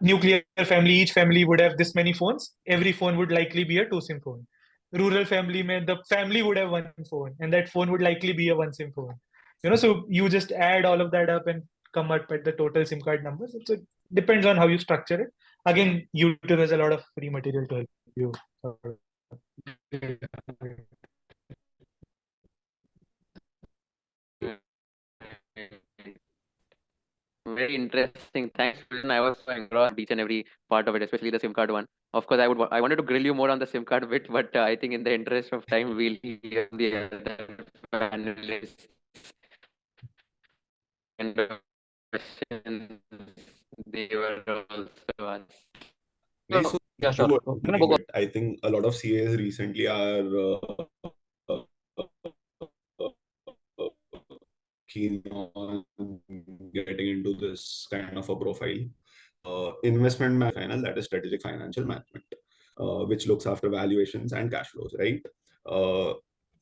Speaker 3: Nuclear family, each family would have this many phones. Every phone would likely be a 2 SIM phone. Rural family may the family would have 1 phone, and that phone would likely be a 1 SIM phone. So you just add all of that up and come up with the total SIM card numbers. It depends on how you structure it. Again, YouTube has a lot of free material to help you.
Speaker 1: Very interesting. Thanks, Pujan. I was so engrossed each and every part of it, especially the SIM card one. Of course, I wanted to grill you more on the SIM card bit, but I think in the interest of time, we'll hear the other panelists and questions they were also asked.
Speaker 2: So
Speaker 4: Yeah, sure.
Speaker 2: I think a lot of CAs recently are keen on getting into this kind of a profile. Investment management, that is strategic financial management, which looks after valuations and cash flows, right?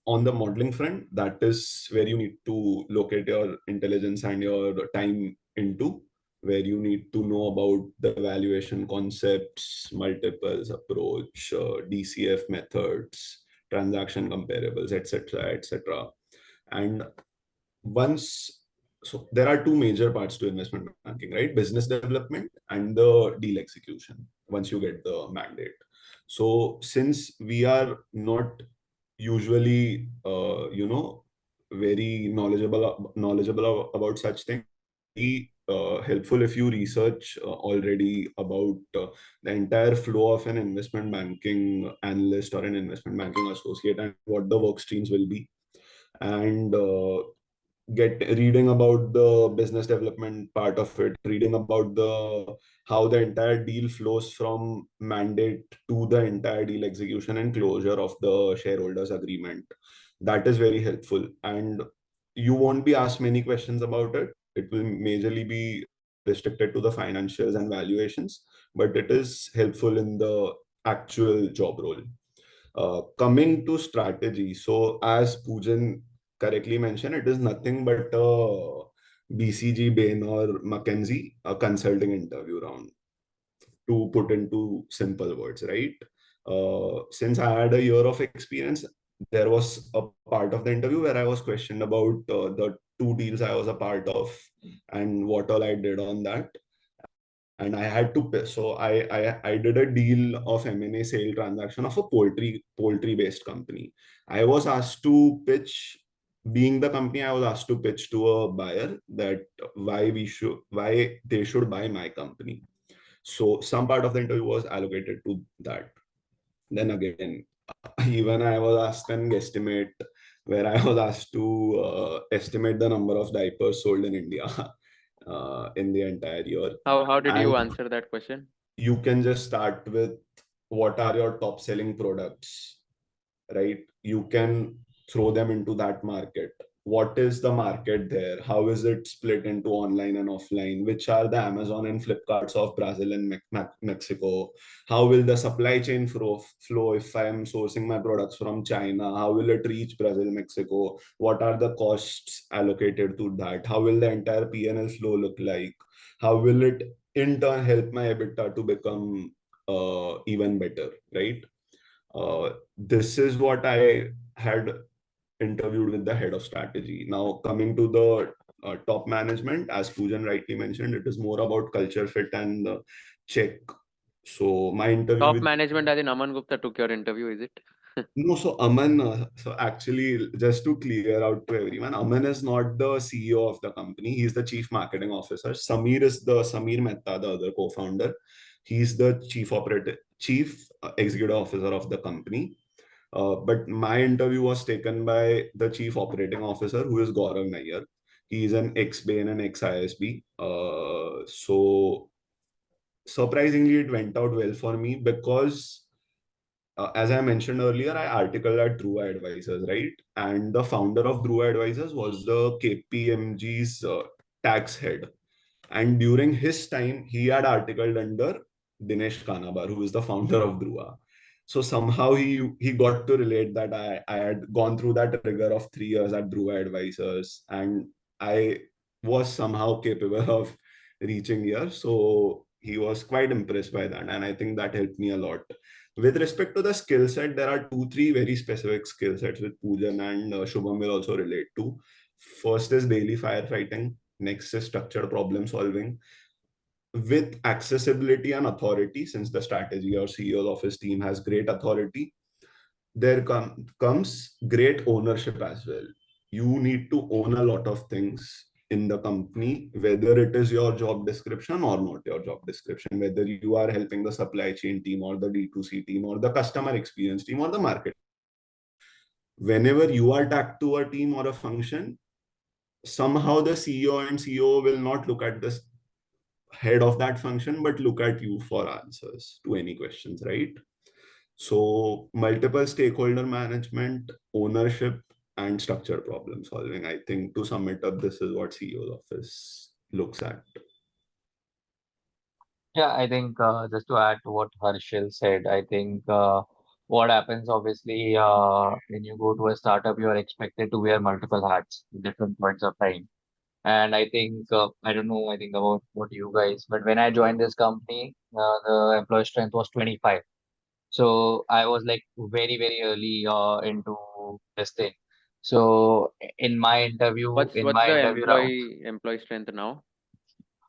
Speaker 2: On the modeling front, that is where you need to locate your intelligence and your time into, where you need to know about the valuation concepts, multiples approach, DCF methods, transaction comparables, etc., etc. And so there are 2 major parts to investment banking, right? Business development and the deal execution once you get the mandate. So since we are not usually very knowledgeable about such things, helpful if you research already about the entire flow of an investment banking analyst or an investment banking associate and what the work streams will be, and get reading about the business development part of it, reading about how the entire deal flows from mandate to the entire deal execution and closure of the shareholders agreement. That is very helpful, and you won't be asked many questions about it. It will majorly be restricted to the financials and valuations, but it is helpful in the actual job role. Coming to strategy, so as Poojan correctly mentioned, it is nothing but a BCG, Bain or McKinsey, a consulting interview round, to put into simple words, right? Since I had a year of experience, there was a part of the interview where I was questioned about the 2 deals I was a part of and what all I did on that. And I had to pay. So I did a deal of M&A sale transaction of a poultry based company. I was asked to pitch, being the company, I was asked to pitch to a buyer that why they should buy my company. So some part of the interview was allocated to that. Then again, even I was asked an estimate where I was asked to estimate the number of diapers sold in India in the entire year.
Speaker 1: How did you
Speaker 2: And
Speaker 1: answer that question?
Speaker 2: you can just start with what are your top selling products, right? You can throw them into that market. What is the market there? How is it split into online and offline? Which are the Amazon and Flipkarts of Brazil and Mexico? How will the supply chain flow if I am sourcing my products from China? How will it reach Brazil, Mexico? What are the costs allocated to that? How will the entire P&L flow look like? How will it in turn help my EBITDA to become even better, right? This is what I had interviewed with the head of strategy. Now, coming to the top management, as Poojan rightly mentioned, it is more about culture fit and check. So my interview
Speaker 1: Top
Speaker 2: with
Speaker 1: management as in Aman Gupta took your interview, is it?
Speaker 2: no, so Aman, so actually, just to clear out to everyone, Aman is not the CEO of the company. He's the chief marketing officer. Samir Mehta, the other co-founder. He's the chief executive officer of the company. But my interview was taken by the chief operating officer, who is Gaurav Nayyar. He's an ex-Bain and ex-ISB. So surprisingly, it went out well for me because as I mentioned earlier, I articled at Dhruva Advisors, right? And the founder of Dhruva Advisors was the KPMG's tax head. And during his time, he had articled under Dinesh Kanabar, who is the founder of Dhruva. So somehow he got to relate that I had gone through that rigor of 3 years at Dhruva Advisors, and I was somehow capable of reaching here. So he was quite impressed by that. And I think that helped me a lot. With respect to the skill set, there are 2, 3 very specific skill sets with Poojan and Shubham will also relate to. First is daily firefighting. Next is structured problem solving. With accessibility and authority, since the strategy or CEO of his team has great authority, there comes great ownership as well. You need to own a lot of things in the company, whether it is your job description or not your job description, whether you are helping the supply chain team or the D2C team or the customer experience team or the market. Whenever you are tagged to a team or a function, somehow the CEO and COO will not look at this head of that function, but look at you for answers to any questions, right? So multiple stakeholder management, ownership, and structured problem solving. I think to sum it up, this is what CEO's office looks at.
Speaker 4: Yeah, I think just to add to what Harshil said, I think what happens obviously when you go to a startup, you are expected to wear multiple hats at different points of time. And I think, I don't know, I think about what you guys, but when I joined this company, the employee strength was 25. So I was like very, very early into this thing. So in
Speaker 1: What's
Speaker 4: my
Speaker 1: the
Speaker 4: interview round,
Speaker 1: employee strength now?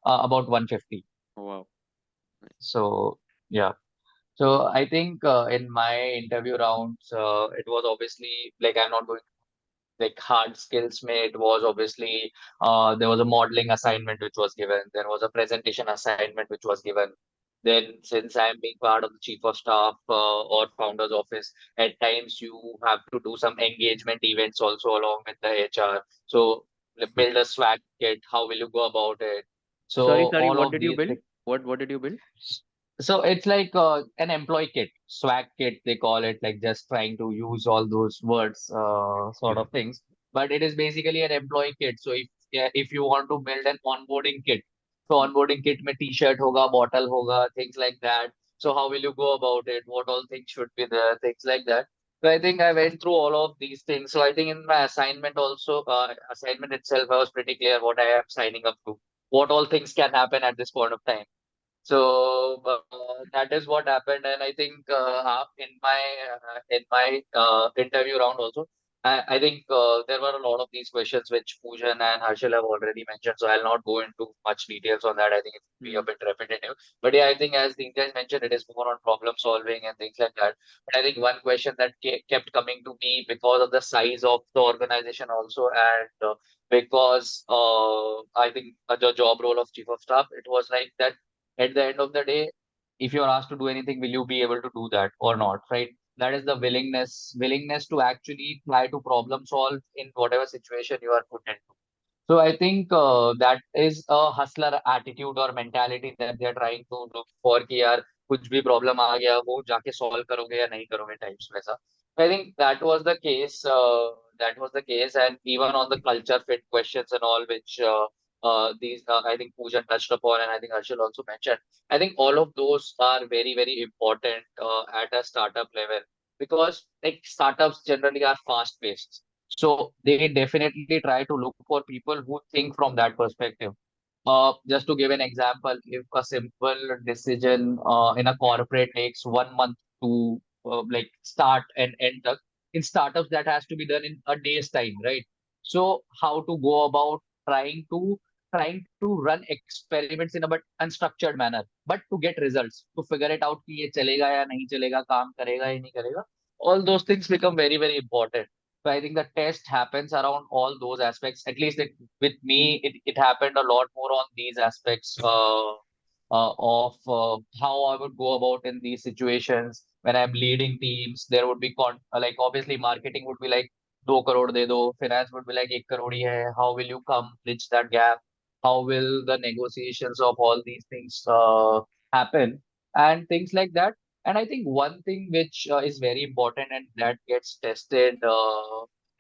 Speaker 4: about 150.
Speaker 1: Oh, wow.
Speaker 4: So yeah. So I think in my interview rounds, it was obviously like I'm not going like hard skills made was obviously there was a modeling assignment which was given. There was a presentation assignment which was given. Then, since I'm being part of the chief of staff or founder's office, at times you have to do some engagement events also along with the HR. So, build a swag kit. How will you go about it? So,
Speaker 1: Sorry,
Speaker 4: all
Speaker 1: what
Speaker 4: of
Speaker 1: did you
Speaker 4: these.
Speaker 1: build? What did you build?
Speaker 4: So it's like an employee kit, swag kit, they call it, like just trying to use all those words, sort of things. But it is basically an employee kit. So if, yeah, if you want to build an onboarding kit, So onboarding kit में t-shirt होगा, bottle होगा, things like that. So how will you go about it? What all things should be there? Things like that. So I think I went through all of these things. So I think in my assignment also, assignment itself, I was pretty clear what I am signing up to. What all things can happen at this point of time. So that is what happened, and I think in my interview round also, I think there were a lot of these questions which Poojan and Harshal have already mentioned. So I'll not go into much details on that. I think it will be a bit repetitive. But yeah, I think as these guys mentioned, it is more on problem solving and things like that. But I think one question that kept coming to me because of the size of the organization also, and because I think the job role of chief of staff, it was like that at the end of the day, if you're asked to do anything, will you be able to do that or not, right? That is the willingness to actually try to problem solve in whatever situation you are put into. So I think that is a hustler attitude or mentality that they are trying to look for कि यार कुछ भी problem आ गया वो जाके solve करोगे या नहीं करोगे types वैसा. I think that was the case. That was the case, and even on the culture fit questions and all, which these I think Pooja touched upon, and I think Harshal also mentioned. I think all of those are very important at a startup level because like startups generally are fast paced. So they definitely try to look for people who think from that perspective. Just to give an example, if a simple decision in a corporate takes 1 month to like start and end, in startups that has to be done in a day's time, right? So how to go about trying to run experiments in a but unstructured manner, but to get results, to figure it out कि ये चलेगा या नहीं चलेगा, काम करेगा या नहीं करेगा. All those things become very important. So I think the test happens around all those aspects. At least with me, it happened a lot more on these aspects of how I would go about in these situations when I'm leading teams. There would be like obviously marketing would be like 2 crore de do. Finance would be like 1 crore hi hai. How will you come bridge that gap? How will the negotiations of all these things happen and things like that? And I think one thing which is very important and that gets tested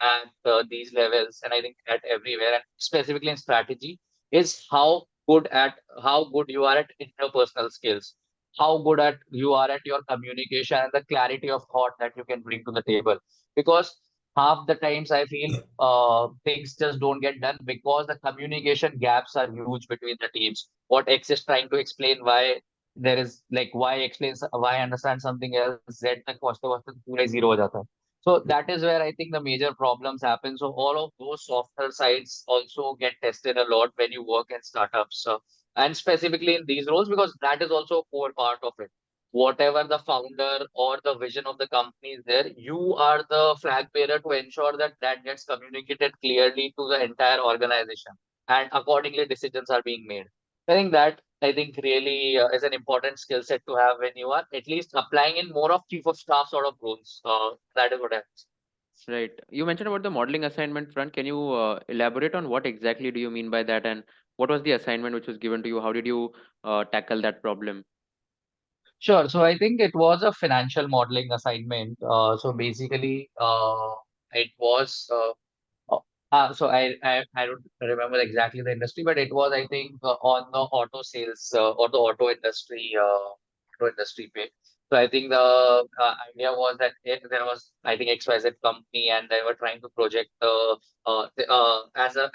Speaker 4: at these levels, and I think at everywhere, and specifically in strategy, is how good you are at interpersonal skills, how good at you are at your communication and the clarity of thought that you can bring to the table. Because half the times I feel things just don't get done because the communication gaps are huge between the teams. What X is trying to explain, why there is like Y explains, Y understands something else, Z तक पहुंचते पहुंचते पूरा ही zero हो जाता है. So that is where I think the major problems happen. So all of those softer sides also get tested a lot when you work in startups, and specifically in these roles because that is also a core part of it. Whatever the founder or the vision of the company is there, you are the flag bearer to ensure that that gets communicated clearly to the entire organization, and accordingly decisions are being made. I think really is an important skill set to have when you are at least applying in more of chief of staff sort of roles. That is what I
Speaker 1: Right. You mentioned about the modeling assignment front. Can you elaborate on what exactly do you mean by that, and what was the assignment which was given to you? How did you tackle that problem?
Speaker 4: Sure. So I think it was a financial modeling assignment. So basically, it was so I don't remember exactly the industry, but it was I think on the auto sales or the auto industry pay. So I think the idea was that there was I think XYZ company and they were trying to project as a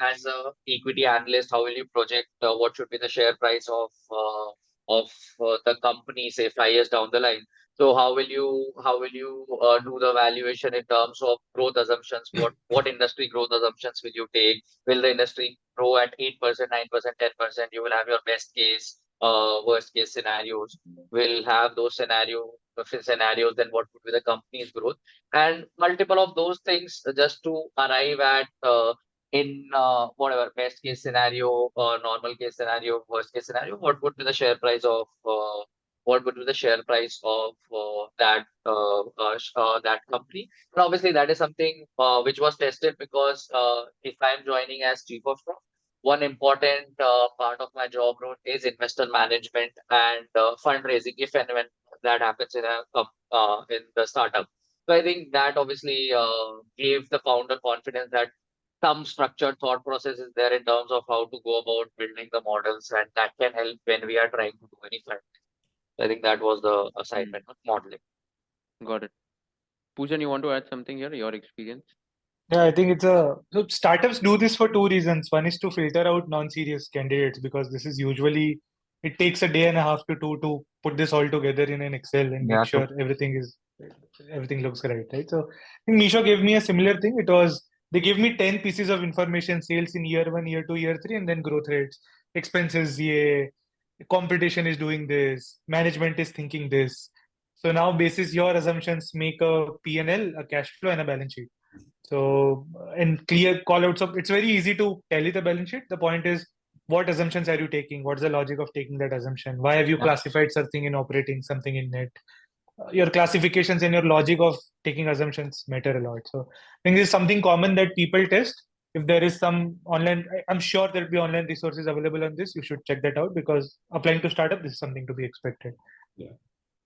Speaker 4: equity analyst, how will you project what should be the share price of the company say 5 years down the line. So how will you do the valuation in terms of growth assumptions? What industry growth assumptions will you take? Will the industry grow at 8%, 9%, 10%? You will have your best case, worst case scenarios. We'll have those scenarios. Then what would be the company's growth? And multiple of those things just to arrive at in whatever best case scenario, normal case scenario, worst case scenario. What would be the share price of that company? And obviously, that is something which was tested because if I'm joining as chief of staff, one important part of my job role is investor management and fundraising, if and when that happens in the startup. So I think that obviously gave the founder confidence that some structured thought process is there in terms of how to go about building the models, and that can help when we are trying to do any flight. I think that was the assignment of modeling.
Speaker 1: Got it. Poojan, you want to add something here? Your experience?
Speaker 3: Yeah, I think so startups do this for two reasons. One is to filter out non-serious candidates, because this is usually, it takes a day and a half to two to put this all together in an Excel and
Speaker 4: Yeah,
Speaker 3: make sure everything looks right. So I think Misho gave me a similar thing. It was, they gave me 10 pieces of information: sales in year 1, year 2, year 3, and then growth rates, expenses, yeah, competition is doing this, management is thinking this. So now basis your assumptions, make a P&L, a cash flow, and a balance sheet. So, and clear call outs of, it's very easy to tally the balance sheet. The point is, what assumptions are you taking? What's the logic of taking that assumption? Why have you
Speaker 4: Yeah.
Speaker 3: classified something in operating, something in net? Your classifications and your logic of taking assumptions matter a lot. So I think this is something common that people test. If there is some online, I'm sure there'll be online resources available on this. You should check that out, because applying to startup, this is something to be expected.
Speaker 2: Yeah.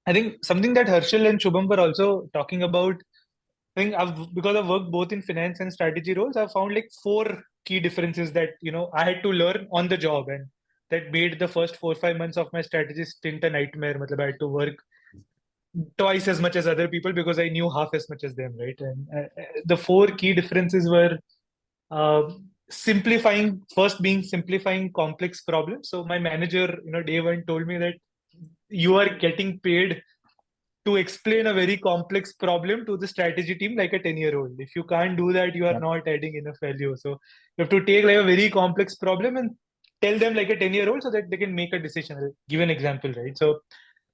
Speaker 3: I think something that Harshal and Shubham were also talking about, I think because I've worked both in finance and strategy roles, I've found like 4 key differences that, I had to learn on the job, and that made the first 4 or 5 months of my strategy stint a nightmare. I had to work twice as much as other people because I knew half as much as them, right? And the 4 key differences were uh, simplifying complex problems. So my manager, day one told me that you are getting paid to explain a very complex problem to the strategy team like a 10-year-old. If you can't do that, you are
Speaker 4: Yeah.
Speaker 3: not adding enough value. So you have to take like a very complex problem and tell them like a 10-year-old so that they can make a decision. I'll give an example, right? So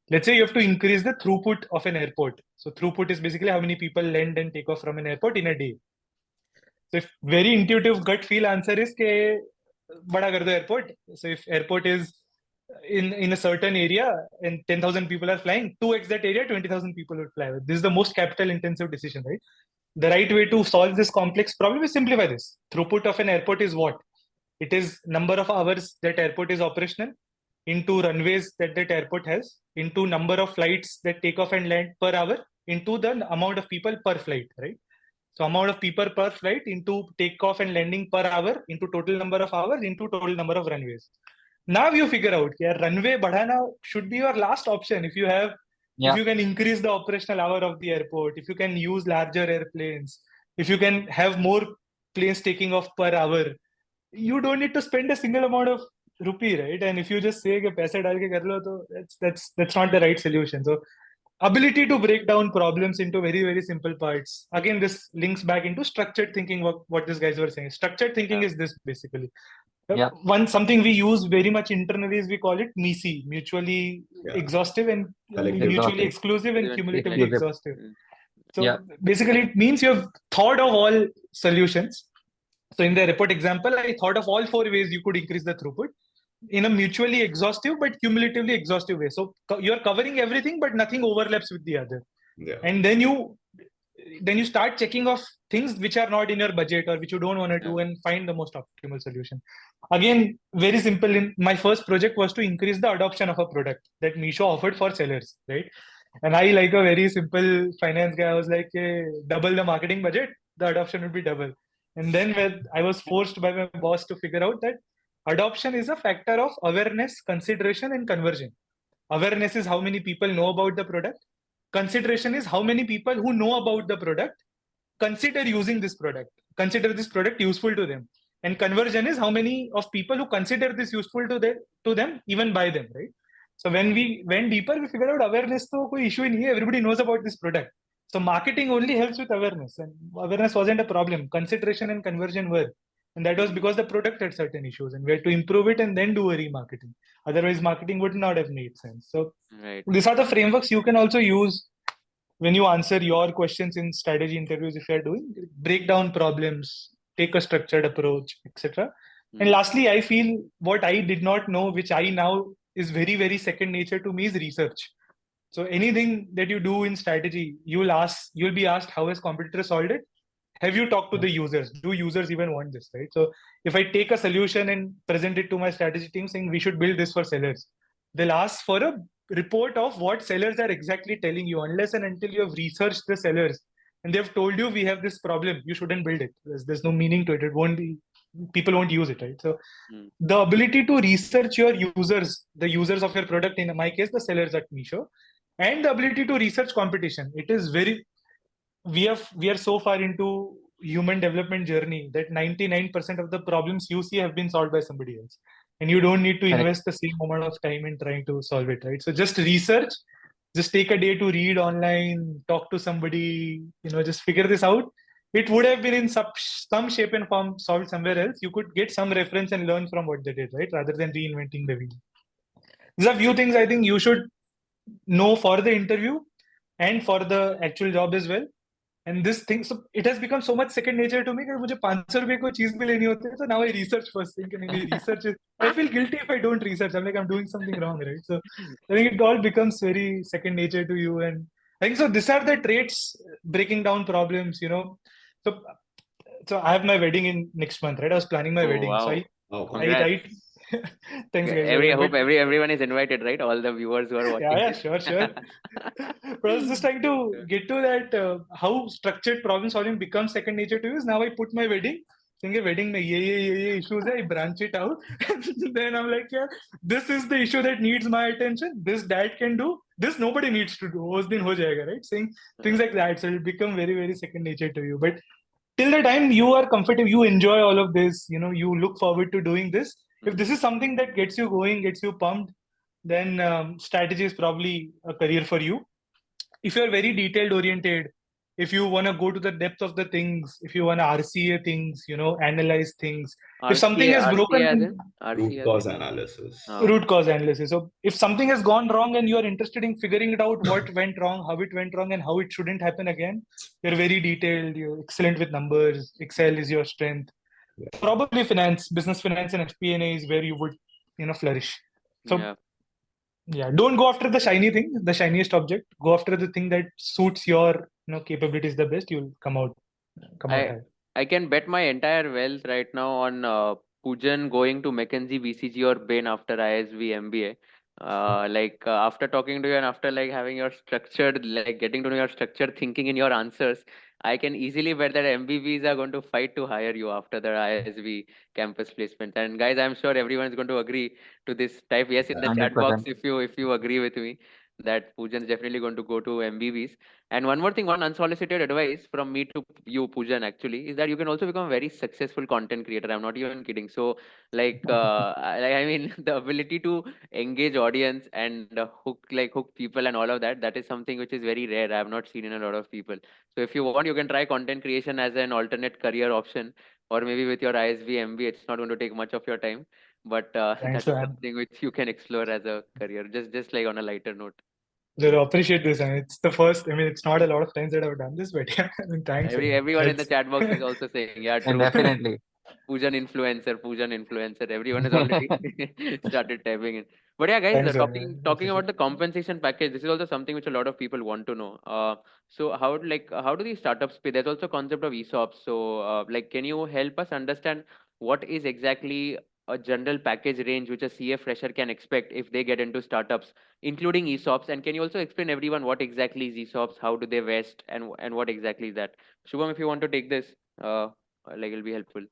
Speaker 3: let's say you have to increase the throughput of an airport. So throughput is basically how many people land and take off from an airport in a day. So if very intuitive gut feel answer is ke bada kar do airport. So if airport is in a certain area and 10,000 people are flying, 2x that area, 20,000 people would fly. This is the most capital intensive decision, right? The right way to solve this complex problem is simplify this. Throughput of an airport is what? It is number of hours that airport is operational into runways that airport has, into number of flights that take off and land per hour, into the amount of people per flight, right? So amount of people per flight into takeoff and landing per hour, into total number of hours, into total number of runways. Now you figure out, yeah, runway badhana should be your last option. If you can increase the operational hour of the airport, if you can use larger airplanes, if you can have more planes taking off per hour, you don't need to spend a single amount of rupee, right? And if you just say कि पैसे डाल के कर लो, तो that's not the right solution. So ability to break down problems into very, very simple parts. Again, this links back into structured thinking, what these guys were saying. Structured thinking is this basically. Something we use very much internally is we call it MISI, mutually exhaustive and mutually exclusive and cumulatively exhaustive. So basically it means you have thought of all solutions. So in the report example, I thought of all 4 ways you could increase the throughput in a mutually exhaustive but cumulatively exhaustive way. So you're covering everything, but nothing overlaps with the other.
Speaker 2: Yeah.
Speaker 3: And then you start checking off things which are not in your budget or which you don't want to do and find the most optimal solution. Again, very simple. In my first project was to increase the adoption of a product that Misho offered for sellers, right? And I, like a very simple finance guy, I was like, hey, double the marketing budget, the adoption would be double. And then when I was forced by my boss to figure out that adoption is a factor of awareness, consideration, and conversion. Awareness is how many people know about the product. Consideration is how many people who know about the product consider using this product, consider this product useful to them. And conversion is how many of people who consider this useful to them even buy them, right? So when we went deeper, we figured out awareness to koi issue nahi hai. Everybody knows about this product. So marketing only helps with awareness, and awareness wasn't a problem. Consideration and conversion were. And that was because the product had certain issues and we had to improve it and then do a remarketing. Otherwise, marketing would not have made sense. So these are the frameworks you can also use when you answer your questions in strategy interviews. If you're doing, break down problems, take a structured approach, etc. And lastly, I feel what I did not know, which I now is very, very second nature to me, is research. So anything that you do in strategy, you'll be asked, how has competitor solved it? Have you talked to the users? Do users even want this, right? So if I take a solution and present it to my strategy team saying we should build this for sellers, they'll ask for a report of what sellers are exactly telling you. Unless and until you have researched the sellers, and they've told you we have this problem, you shouldn't build it. There's no meaning to it. It won't be, people won't use it, right? So the ability to research your users, the users of your product, in my case, the sellers at Misho, and the ability to research competition. It is very, we are so far into human development journey that 99% of the problems you see have been solved by somebody else, and you don't need to
Speaker 4: Correct.
Speaker 3: invest the same amount of time in trying to solve it, right? So just research, just take a day to read online, talk to somebody, just figure this out. It would have been in some shape and form solved somewhere else. You could get some reference and learn from what they did, right, rather than reinventing the wheel. These are few things I think you should know for the interview and for the actual job as well. And this thing, so it has become so much second nature to me that मुझे 500 रुपए को चीज भी लेनी होती है, so now I research first thing, and I research it. I feel guilty if I don't research. I'm like, I'm doing something wrong, right? So I think it all becomes very second nature to you, and I think so. These are the traits, breaking down problems. So I have my wedding in next month, right? I was planning my
Speaker 1: Oh,
Speaker 3: wedding, so
Speaker 1: wow.
Speaker 2: Oh,
Speaker 3: I
Speaker 1: Congrats.
Speaker 3: write. Thanks, guys.
Speaker 1: I hope everyone is invited, right? All the viewers who are watching.
Speaker 3: Yeah, sure. But I was just trying to get to that, how structured problem solving becomes second nature to you. Is now I put my wedding, thinking wedding mein ye issues hai, I branch it out. And then I'm like, yeah, this is the issue that needs my attention. This dad can do. This nobody needs to do. Us din ho jayega, right? Saying things like that. So it become very, very second nature to you. But till the time you are comfortable, you enjoy all of this, you look forward to doing this. If this is something that gets you going, gets you pumped, then strategy is probably a career for you. If you're very detailed oriented, if you want to go to the depth of the things, if you want to RCA things, analyze things. If something has broken,
Speaker 1: RCA as in?
Speaker 2: root
Speaker 1: RCA as
Speaker 2: cause
Speaker 1: in?
Speaker 2: analysis.
Speaker 1: Oh.
Speaker 3: root cause analysis. So if something has gone wrong and you are interested in figuring it out, what went wrong, how it went wrong, and how it shouldn't happen again, you're very detailed, you're excellent with numbers, Excel is your strength.
Speaker 2: Yeah.
Speaker 3: Probably finance, business finance and FP&A is where you would, flourish. So yeah, don't go after the shiny thing, the shiniest object. Go after the thing that suits your, capabilities the best. You'll come out high.
Speaker 1: I can bet my entire wealth right now on Pujan going to McKinsey, BCG, or Bain after ISB MBA. After talking to you and after like having your structured, like getting to know your structured thinking in your answers, I can easily bet that MBBs are going to fight to hire you after the ISB campus placement. And guys, I'm sure everyone is going to agree to this. Type yes in the chat box
Speaker 4: 100%.
Speaker 1: if you agree with me that Pujan is definitely going to go to MBBs. And one more thing, one unsolicited advice from me to you, Pujan, actually, is that you can also become a very successful content creator. I'm not even kidding. So, I mean, the ability to engage audience and hook people and all of that, that is something which is very rare. I have not seen in a lot of people. So, if you want, you can try content creation as an alternate career option, or maybe with your ISB MBA, it's not going to take much of your time. But
Speaker 3: Thanks,
Speaker 1: that is
Speaker 3: man.
Speaker 1: something which you can explore as a career, just like on a lighter note.
Speaker 3: I appreciate this, and it's the first. I mean, it's not a lot of times that I've done this, but yeah, I mean, thanks.
Speaker 1: Everyone in the chat box is also saying, yeah,
Speaker 4: And
Speaker 1: true.
Speaker 4: definitely.
Speaker 1: Pujan influencer. Everyone has already started typing in. But yeah, guys,
Speaker 3: Thanks,
Speaker 1: talking about the compensation package, this is also something which a lot of people want to know. So how do these startups pay? There's also concept of ESOPs. So can you help us understand what is exactly a general package range which a CA fresher can expect if they get into startups, including ESOPs? And can you also explain everyone what exactly is ESOPs, how do they vest, and what exactly is that? Shubham, if you want to take this, it'll be helpful.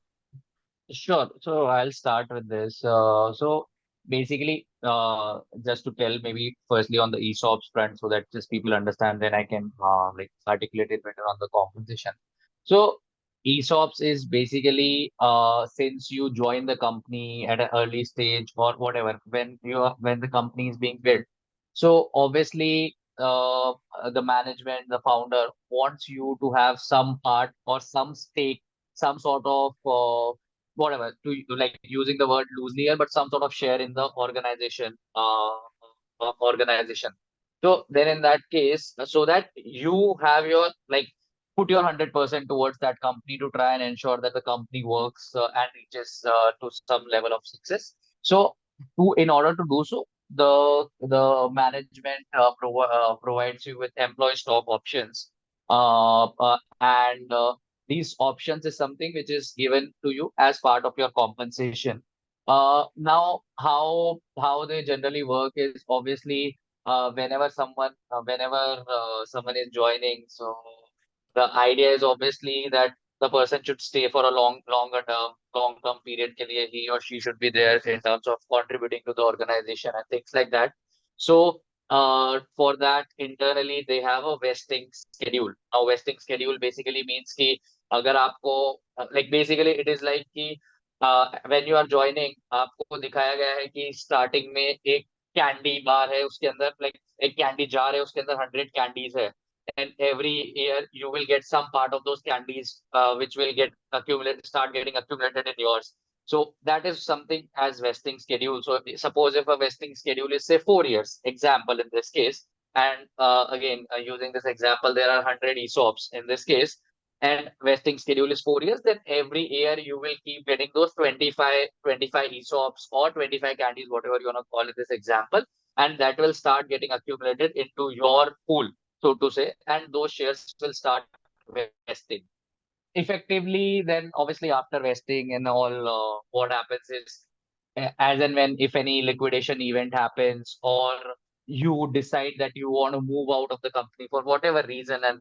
Speaker 4: Sure. So I'll start with this. So basically, just to tell maybe firstly on the ESOPs front, so that just people understand, then I can articulate it better on the compensation. So ESOPs is basically since you join the company at an early stage or whatever, when the company is being built. So obviously, the management, the founder wants you to have some part or some stake, some sort of whatever, to like using the word loosely here, but some sort of share in the organization. So then in that case, so that you have your put your 100% towards that company to try and ensure that the company works and reaches to some level of success. So in order to do so, the management provides you with employee stock options, and these options is something which is given to you as part of your compensation. Now, how they generally work is obviously whenever someone is joining, so the idea is obviously that the person should stay for a long-term period के लिए he or she should be there in terms of contributing to the organization and things like that. So for that internally they have a vesting schedule. Now vesting schedule basically means कि अगर आपको like basically it is like कि when you are joining आपको दिखाया गया है कि starting में एक कैंडी बार है उसके अंदर like एक कैंडी जार है उसके अंदर 100 कैंडीज है and every year you will get some part of those candies which will start getting accumulated in yours. So that is something as vesting schedule. So suppose if a vesting schedule is say 4 years, example in this case, and again using this example, there are 100 ESOPs in this case, and vesting schedule is 4 years, then every year you will keep getting those 25 ESOPs or 25 candies, whatever you want to call it this example, and that will start getting accumulated into your pool, so to say, and those shares will start vesting effectively. Then obviously after vesting and all, what happens is as and when if any liquidation event happens or you decide that you want to move out of the company for whatever reason and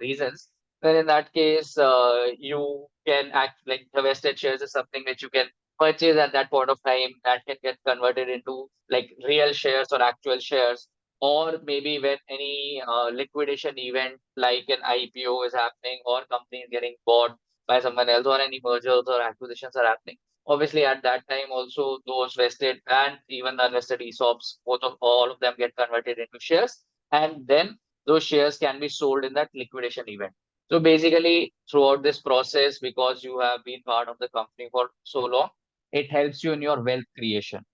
Speaker 4: reasons, then in that case you can act like the vested shares is something that you can purchase at that point of time that can get converted into like real shares or actual shares, or maybe when any liquidation event like an IPO is happening or company is getting bought by someone else or any mergers or acquisitions are happening. Obviously, at that time also those vested and even the unvested ESOPs, all of them get converted into shares, and then those shares can be sold in that liquidation event. So basically, throughout this process, because you have been part of the company for so long, it helps you in your wealth creation.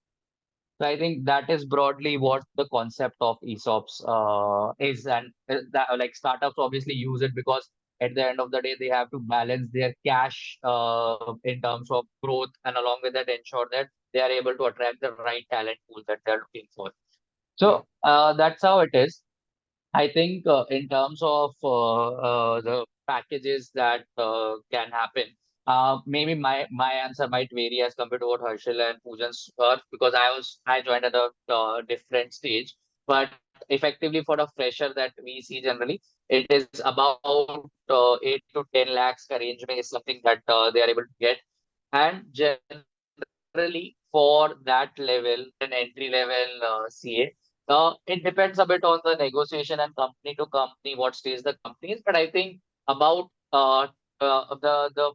Speaker 4: So I think that is broadly what the concept of ESOPs is, and that, like startups obviously use it because at the end of the day they have to balance their cash in terms of growth, and along with that ensure that they are able to attract the right talent pool that they're looking for. So that's how it is. I think in terms of the packages that can happen, maybe my answer might vary as compared to what Harshil and Poojan's were, because I joined at a different stage. But effectively for a fresher that we see generally, it is about 8 to 10 lakhs ka range mein is something that they are able to get, and generally for that level, an entry level CA. It depends a bit on the negotiation and company to company, what stage the company is. But I think about the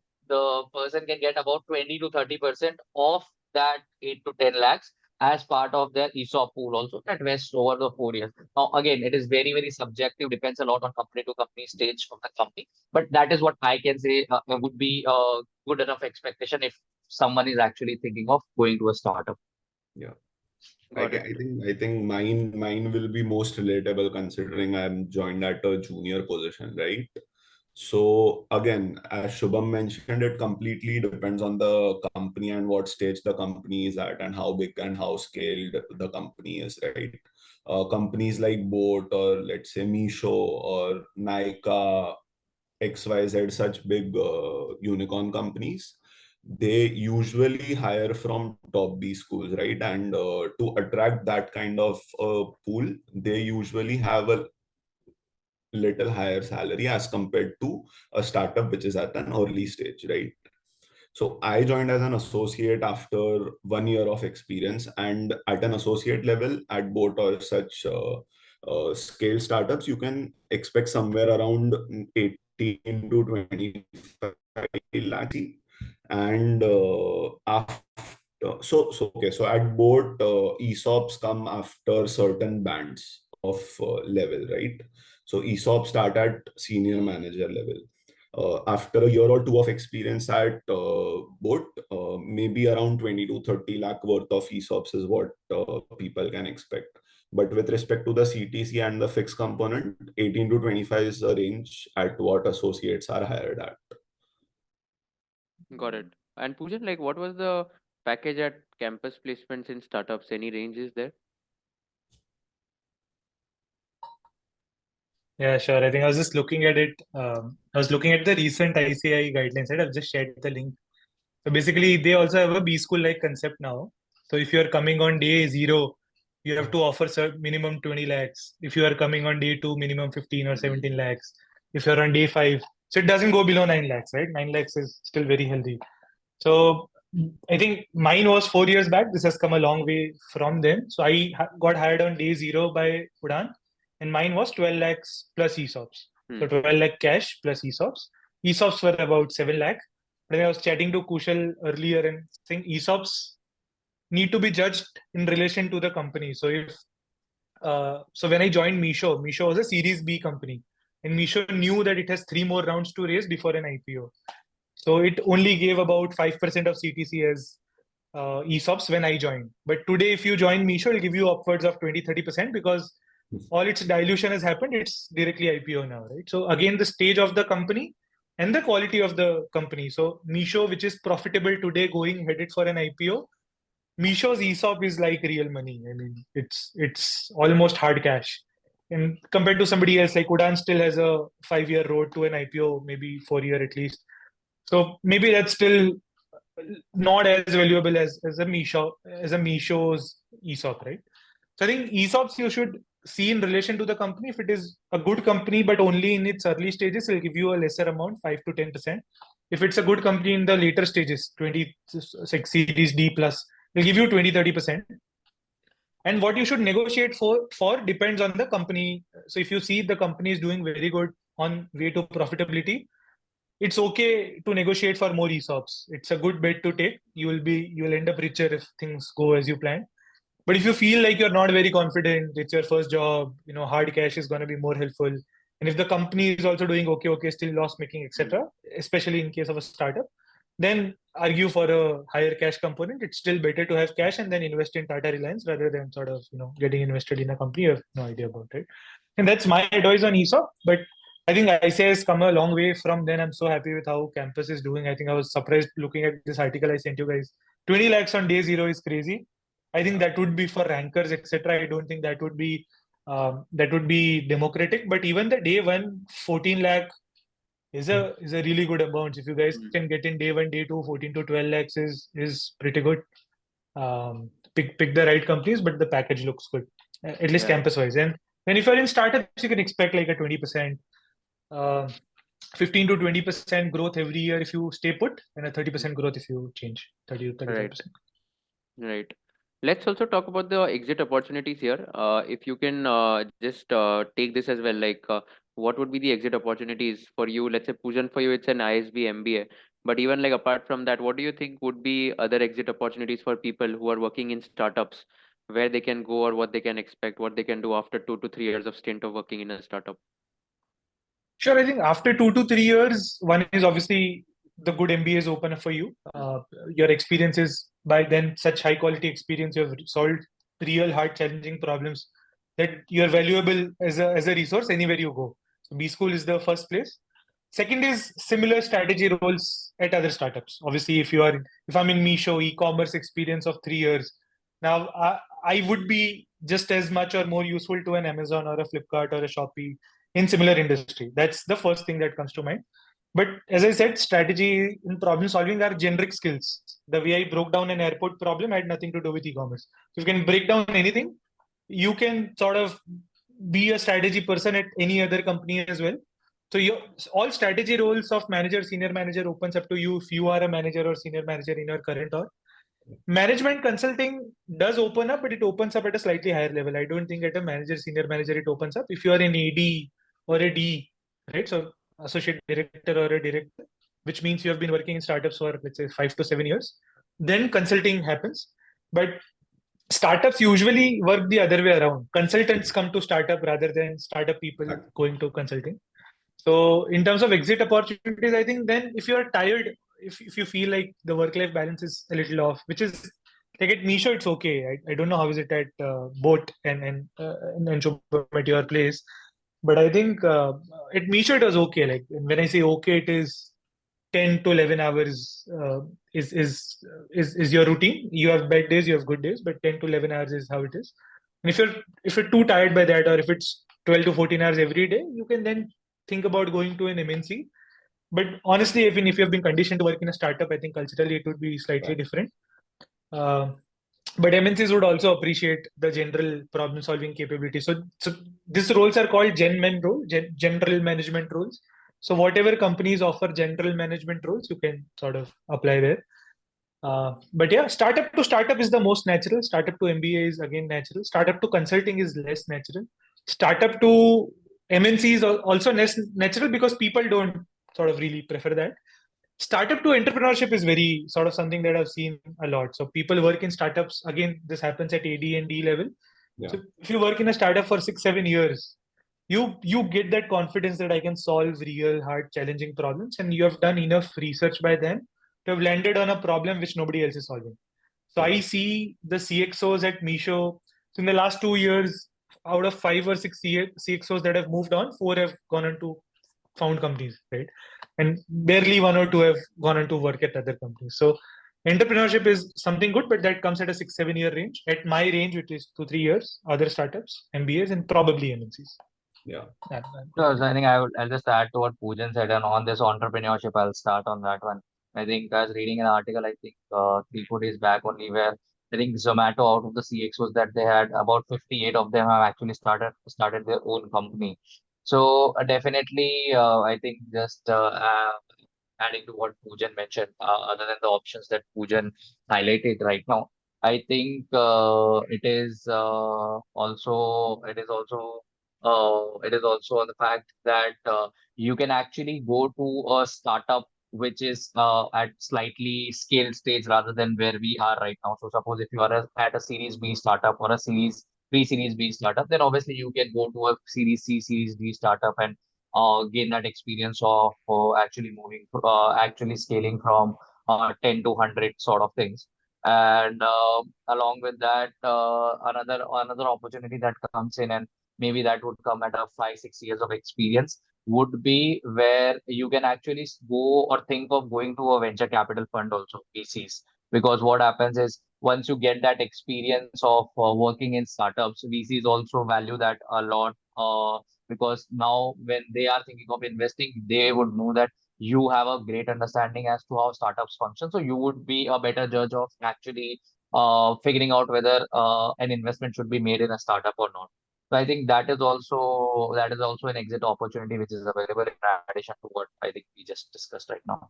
Speaker 4: person can get about 20 to 30% of that 8 to 10 lakhs as part of their ESOP pool also that vests over the 4 years. Now again, it is very very subjective, depends a lot on company to company stage of the company. But that is what I can say would be a good enough expectation if someone is actually thinking of going to a startup.
Speaker 2: Yeah.
Speaker 1: Got it.
Speaker 2: I think mine will be most relatable considering I'm joined at a junior position, right? So again, as Shubham mentioned, it completely depends on the company and what stage the company is at and how big and how scaled the company is, right? Companies like Boat or let's say Misho or Nykaa, XYZ, such big unicorn companies, they usually hire from top B schools, right? And to attract that kind of pool, they usually have a little higher salary as compared to a startup which is at an early stage, right? So I joined as an associate after 1 year of experience, and at an associate level at Boat or such scale startups, you can expect somewhere around 18 to 25 lakh. And after so at Boat, ESOPs come after certain bands of level, right? So ESOPs start at senior manager level. After a year or two of experience at Boat, maybe around 20 to 30 lakh worth of ESOPs is what people can expect. But with respect to the CTC and the fixed component, 18 to 25 is the range at what associates are hired at.
Speaker 1: Got it. And Poojan, like, what was the package at campus placements in startups? Any ranges there?
Speaker 3: Yeah, sure. I think I was just looking at it. I was looking at the recent ICI guidelines, right? I've just shared the link. So basically, they also have a B school-like concept now. So if you are coming on day 0, you have to offer minimum 20 lakhs. If you are coming on day 2, minimum 15 or 17 lakhs. if you're on day 5. So it doesn't go below 9 lakhs, right? 9 lakhs is still very healthy. So I think mine was 4 years back. This has come a long way from then. So I got hired on day 0 by Udaan, and mine was 12 lakhs plus ESOPs. So 12 lakh cash plus ESOPs. ESOPs were about 7 lakh. But I was chatting to Kushal earlier and saying ESOPs need to be judged in relation to the company. So if so when I joined Meesho was a Series B company, and Meesho knew that it has 3 more rounds to raise before an IPO. So it only gave about 5% of CTC as ESOPs when I joined. But today, if you join Meesho, it'll give you upwards of 20-30% because all its dilution has happened. It's directly IPO now, right? So again, the stage of the company and the quality of the company. So Meesho, which is profitable today, going headed for an IPO, Meesho's ESOP is like real money. I mean, it's almost hard cash. And compared to somebody else, like Udaan still has a 5-year road to an IPO, maybe 4-year at least. So maybe that's still not as valuable as a Meesho's ESOP, right? So I think ESOPs you should see in relation to the company. If it is a good company, but only in its early stages, it'll give you a lesser amount, 5 to 10%. If it's a good company in the later stages, 26 Series D plus, it'll give you 20-30%. And what you should negotiate for depends on the company. So if you see the company is doing very good on way to profitability, it's okay to negotiate for more ESOPs. It's a good bet to take. You will end up richer if things go as you plan. But if you feel like you're not very confident, it's your first job, hard cash is going to be more helpful. And if the company is also doing okay, still loss making, etc., especially in case of a startup, then argue for a higher cash component. It's still better to have cash and then invest in Tata Reliance rather than sort of getting invested in a company you have no idea about, right? And that's my advice on ESOP. But I think ICA has come a long way from then. I'm so happy with how campus is doing. I think I was surprised looking at this article I sent you guys. 20 lakhs on day 0 is crazy. I think that would be for rankers, etc. I don't think that would be democratic. But even the day 1, 14 lakh is a really good amount. If you guys can get in day 1, day 2, 14 to 12 lakhs is pretty good. Pick the right companies, but the package looks good, at least campus wise. And then if you're in startups, you can expect like a 20%, 15 to 20% growth every year if you stay put, and a 30% growth if you change, 30 to 35%.
Speaker 1: Right. Let's also talk about the exit opportunities here. If you can just take this as well, like what would be the exit opportunities for you? Let's say Pujan, for you, it's an ISB MBA. But even like apart from that, what do you think would be other exit opportunities for people who are working in startups, where they can go or what they can expect, what they can do after 2 to 3 years of stint of working in a startup?
Speaker 3: Sure, I think after 2 to 3 years, one is obviously the good MBAs open up for you. Your experience is by then such high quality experience. You have solved real hard challenging problems that you're valuable as a resource anywhere you go. So B School is the first place. Second is similar strategy roles at other startups. Obviously, if I'm in Meesho, e-commerce experience of 3 years, now I would be just as much or more useful to an Amazon or a Flipkart or a Shopee in similar industry. That's the first thing that comes to mind. But as I said, strategy and problem solving are generic skills. The way I broke down an airport problem had nothing to do with e-commerce. So if you can break down anything, you can sort of be a strategy person at any other company as well. So all strategy roles of manager, senior manager opens up to you if you are a manager or senior manager in your current org. Management consulting does open up, but it opens up at a slightly higher level. I don't think at a manager, senior manager, it opens up. If you are an AD or a D, right? So associate director or a director, which means you have been working in startups for, let's say, 5 to 7 years, then consulting happens. But startups usually work the other way around. Consultants come to startup rather than startup people going to consulting. So in terms of exit opportunities, I think then if you're tired, if you feel like the work-life balance is a little off, which is like at Meesho, it's okay. I don't know how is it at Boat and Shubham at your place, but I think at Meesho it was okay. Like when I say okay, it is 10 to 11 hours is your routine. You have bad days, you have good days, but 10 to 11 hours is how it is. And if you're too tired by that, or if it's 12 to 14 hours every day, you can then think about going to an MNC. But honestly, even if you have been conditioned to work in a startup, I think culturally it would be slightly different. but MNCs would also appreciate the general problem solving capability. So these roles are called general management roles. So whatever companies offer general management roles, you can sort of apply there. But yeah, startup to startup is the most natural. Startup to MBA is again natural. Startup to consulting is less natural. Startup to MNC is also less natural because people don't sort of really prefer that. Startup to entrepreneurship is very sort of something that I've seen a lot. So people work in startups. Again, this happens at AD and D level.
Speaker 2: Yeah.
Speaker 3: So if you work in a startup for 6-7 years, you get that confidence that I can solve real hard challenging problems, and you have done enough research by then to have landed on a problem which nobody else is solving. So I see the CXOs at Misho. So in the last 2 years, out of 5 or 6 CXOs that have moved on, 4 have gone on to found companies, right? And barely 1 or 2 have gone on to work at other companies. So entrepreneurship is something good, but that comes at a 6-7 year range. At my range, which is 2-3 years, other startups, MBAs, and probably MNCs.
Speaker 2: Yeah.
Speaker 4: So I think I'll just add to what Poojan said, and on this entrepreneurship, I'll start on that one. I think I was reading an article, I think 3-4 days back only, where I think Zomato, out of the CXOs that they had, about 58 of them have actually started their own company. So definitely, I think just adding to what Poojan mentioned, other than the options that Poojan highlighted right now, I think it is also on the fact that you can actually go to a startup which is at slightly scaled stage rather than where we are right now. So suppose if you are at a Series B startup or a Series B startup, then obviously you can go to a Series C, Series D startup and gain that experience of actually scaling from 10 to 100 sort of things. And along with that, another opportunity that comes in, and maybe that would come at a 5-6 years of experience, would be where you can actually go or think of going to a venture capital fund also, VCs. Because what happens is once you get that experience of working in startups, VCs also value that a lot. Because now when they are thinking of investing, they would know that you have a great understanding as to how startups function. So you would be a better judge of actually figuring out whether an investment should be made in a startup or not. So I think that is also an exit opportunity which is available in addition to what I think we just discussed right now.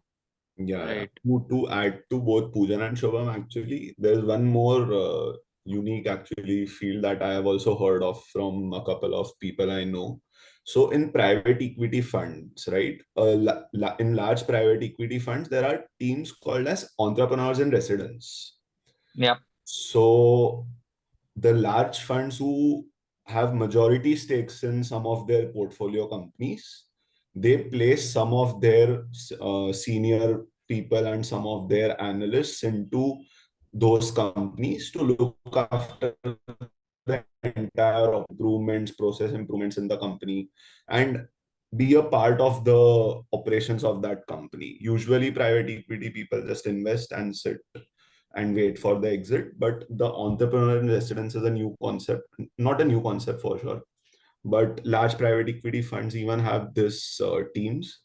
Speaker 2: Yeah,
Speaker 1: Right.
Speaker 2: to add to both Poojan and Shobham, actually, there's one more unique actually field that I have also heard of from a couple of people I know. So in private equity funds, right? In large private equity funds, there are teams called as entrepreneurs in residence.
Speaker 4: Yeah.
Speaker 2: So the large funds who have majority stakes in some of their portfolio companies, they place some of their senior people and some of their analysts into those companies to look after the entire process improvements in the company, and be a part of the operations of that company. Usually private equity people just invest and sit and wait for the exit. But the entrepreneur in residence is a new concept, not a new concept for sure, but large private equity funds even have this teams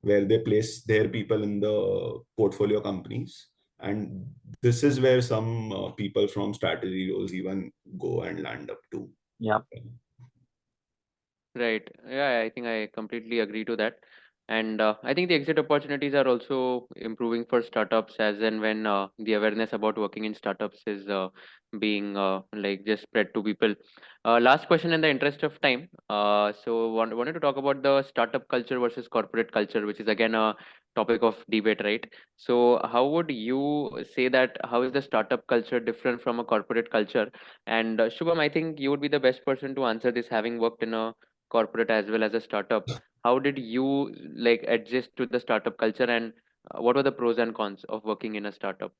Speaker 2: where they place their people in the portfolio companies. And this is where some people from strategy roles even go and land up to.
Speaker 4: Yeah.
Speaker 1: Right. Yeah, I think I completely agree to that. And I think the exit opportunities are also improving for startups as and when the awareness about working in startups is being like just spread to people. Last question in the interest of time. Wanted to talk about the startup culture versus corporate culture, which is again a topic of debate, right? So how would you say that how is the startup culture different from a corporate culture? And Shubham, I think you would be the best person to answer this, having worked in a corporate as well as a startup. How did you like adjust to the startup culture, and what were the pros and cons of working in a startup?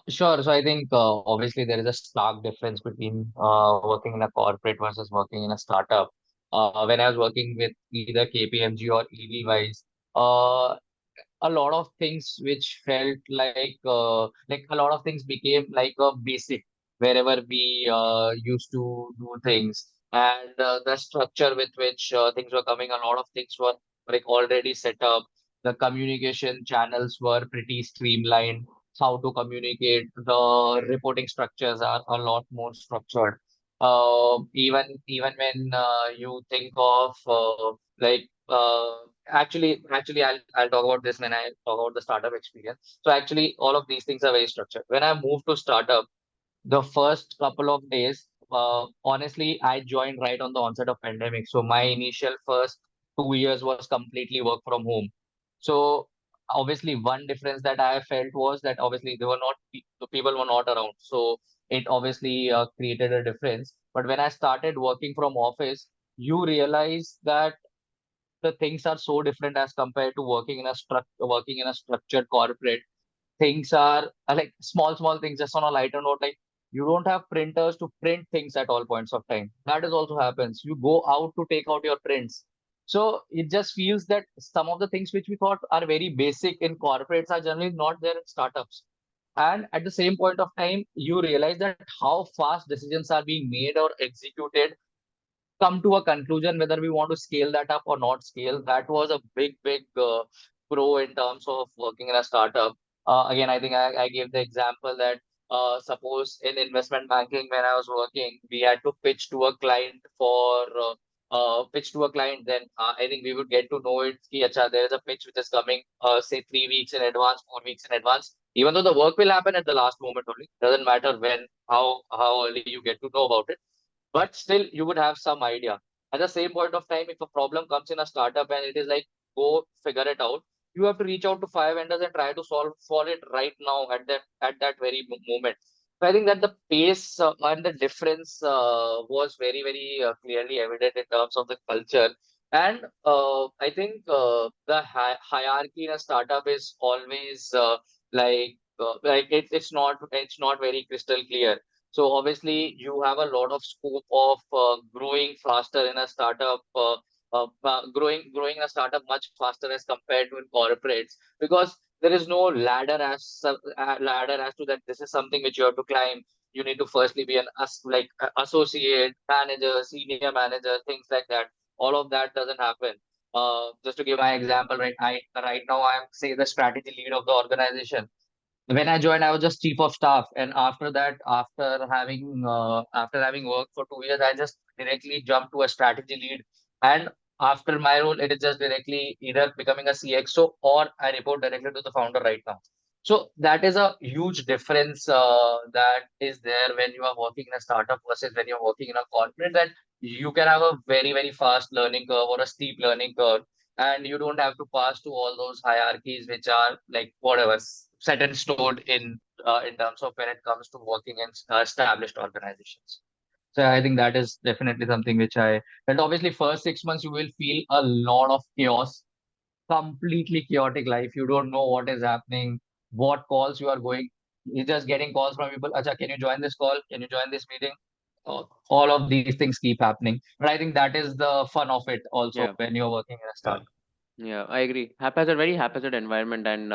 Speaker 4: Sure. So I think obviously there is a stark difference between working in a corporate versus working in a startup. When I was working with either KPMG or EY-wise, uh, a lot of things which felt like a lot of things became like a basic wherever we used to do things, and the structure with which things were coming, a lot of things were like already set up. The communication channels were pretty streamlined. how to communicate. The reporting structures are a lot more structured. Even when you think of actually I'll talk about this when I talk about the startup experience. So actually all of these things are very structured. When I moved to startup, the first couple of days, honestly, I joined right on the onset of pandemic. So my initial first 2 years was completely work from home. So obviously, one difference that I felt was that obviously they were not the people were not around. So it obviously created a difference. But when I started working from office, you realize that the things are so different as compared to working in a structured corporate. Things are like small things. Just on a lighter note, like you don't have printers to print things at all points of time. That is also happens. You go out to take out your prints. So it just feels that some of the things which we thought are very basic in corporates are generally not there in startups. And at the same point of time, you realize that how fast decisions are being made or executed, come to a conclusion whether we want to scale that up or not scale. That was a big pro in terms of working in a startup. Again, I think I gave the example that suppose in investment banking when I was working, we had to pitch to a client for pitch to a client. Then I think we would get to know it. Ki, acha, there is a pitch which is coming, say 3 weeks in advance, 4 weeks in advance. Even though the work will happen at the last moment only, doesn't matter when, how early you get to know about it, but still you would have some idea. At the same point of time, if a problem comes in a startup and it is like, go figure it out, you have to reach out to five vendors and try to solve for it right now at that very moment. So I think that the pace and the difference was very clearly evident in terms of the culture. And I think the hierarchy in a startup is always it's not very crystal clear. So obviously, you have a lot of scope of growing faster in a startup, growing in a startup much faster as compared to in corporates, because there is no ladder as to that this is something which you have to climb. You need to firstly be associate manager, senior manager, things like that. All of that doesn't happen. Just to give my example, right now I'm say the strategy lead of the organization. When I joined, I was just chief of staff, and after that, after having worked for 2 years, I just directly jumped to a strategy lead. And after my role, it is just directly either becoming a CXO or I report directly to the founder right now. So that is a huge difference that is there when you are working in a startup versus when you're working in a corporate. That you can have a very fast learning curve or a steep learning curve, and you don't have to pass to all those hierarchies which are like whatever set in stone in terms of when it comes to working in established organizations. So I think that is definitely something which I and obviously first 6 months you will feel a lot of chaos, completely chaotic life. You don't know what is happening, what calls you are going. You're just getting calls from people. Acha, can you join this call? Can you join this meeting? All of these things keep happening. But I think that is the fun of it also
Speaker 1: Yeah.
Speaker 4: when you're working in a
Speaker 2: Yeah.
Speaker 4: startup.
Speaker 1: Yeah, I agree. Haphazard, very haphazard environment, and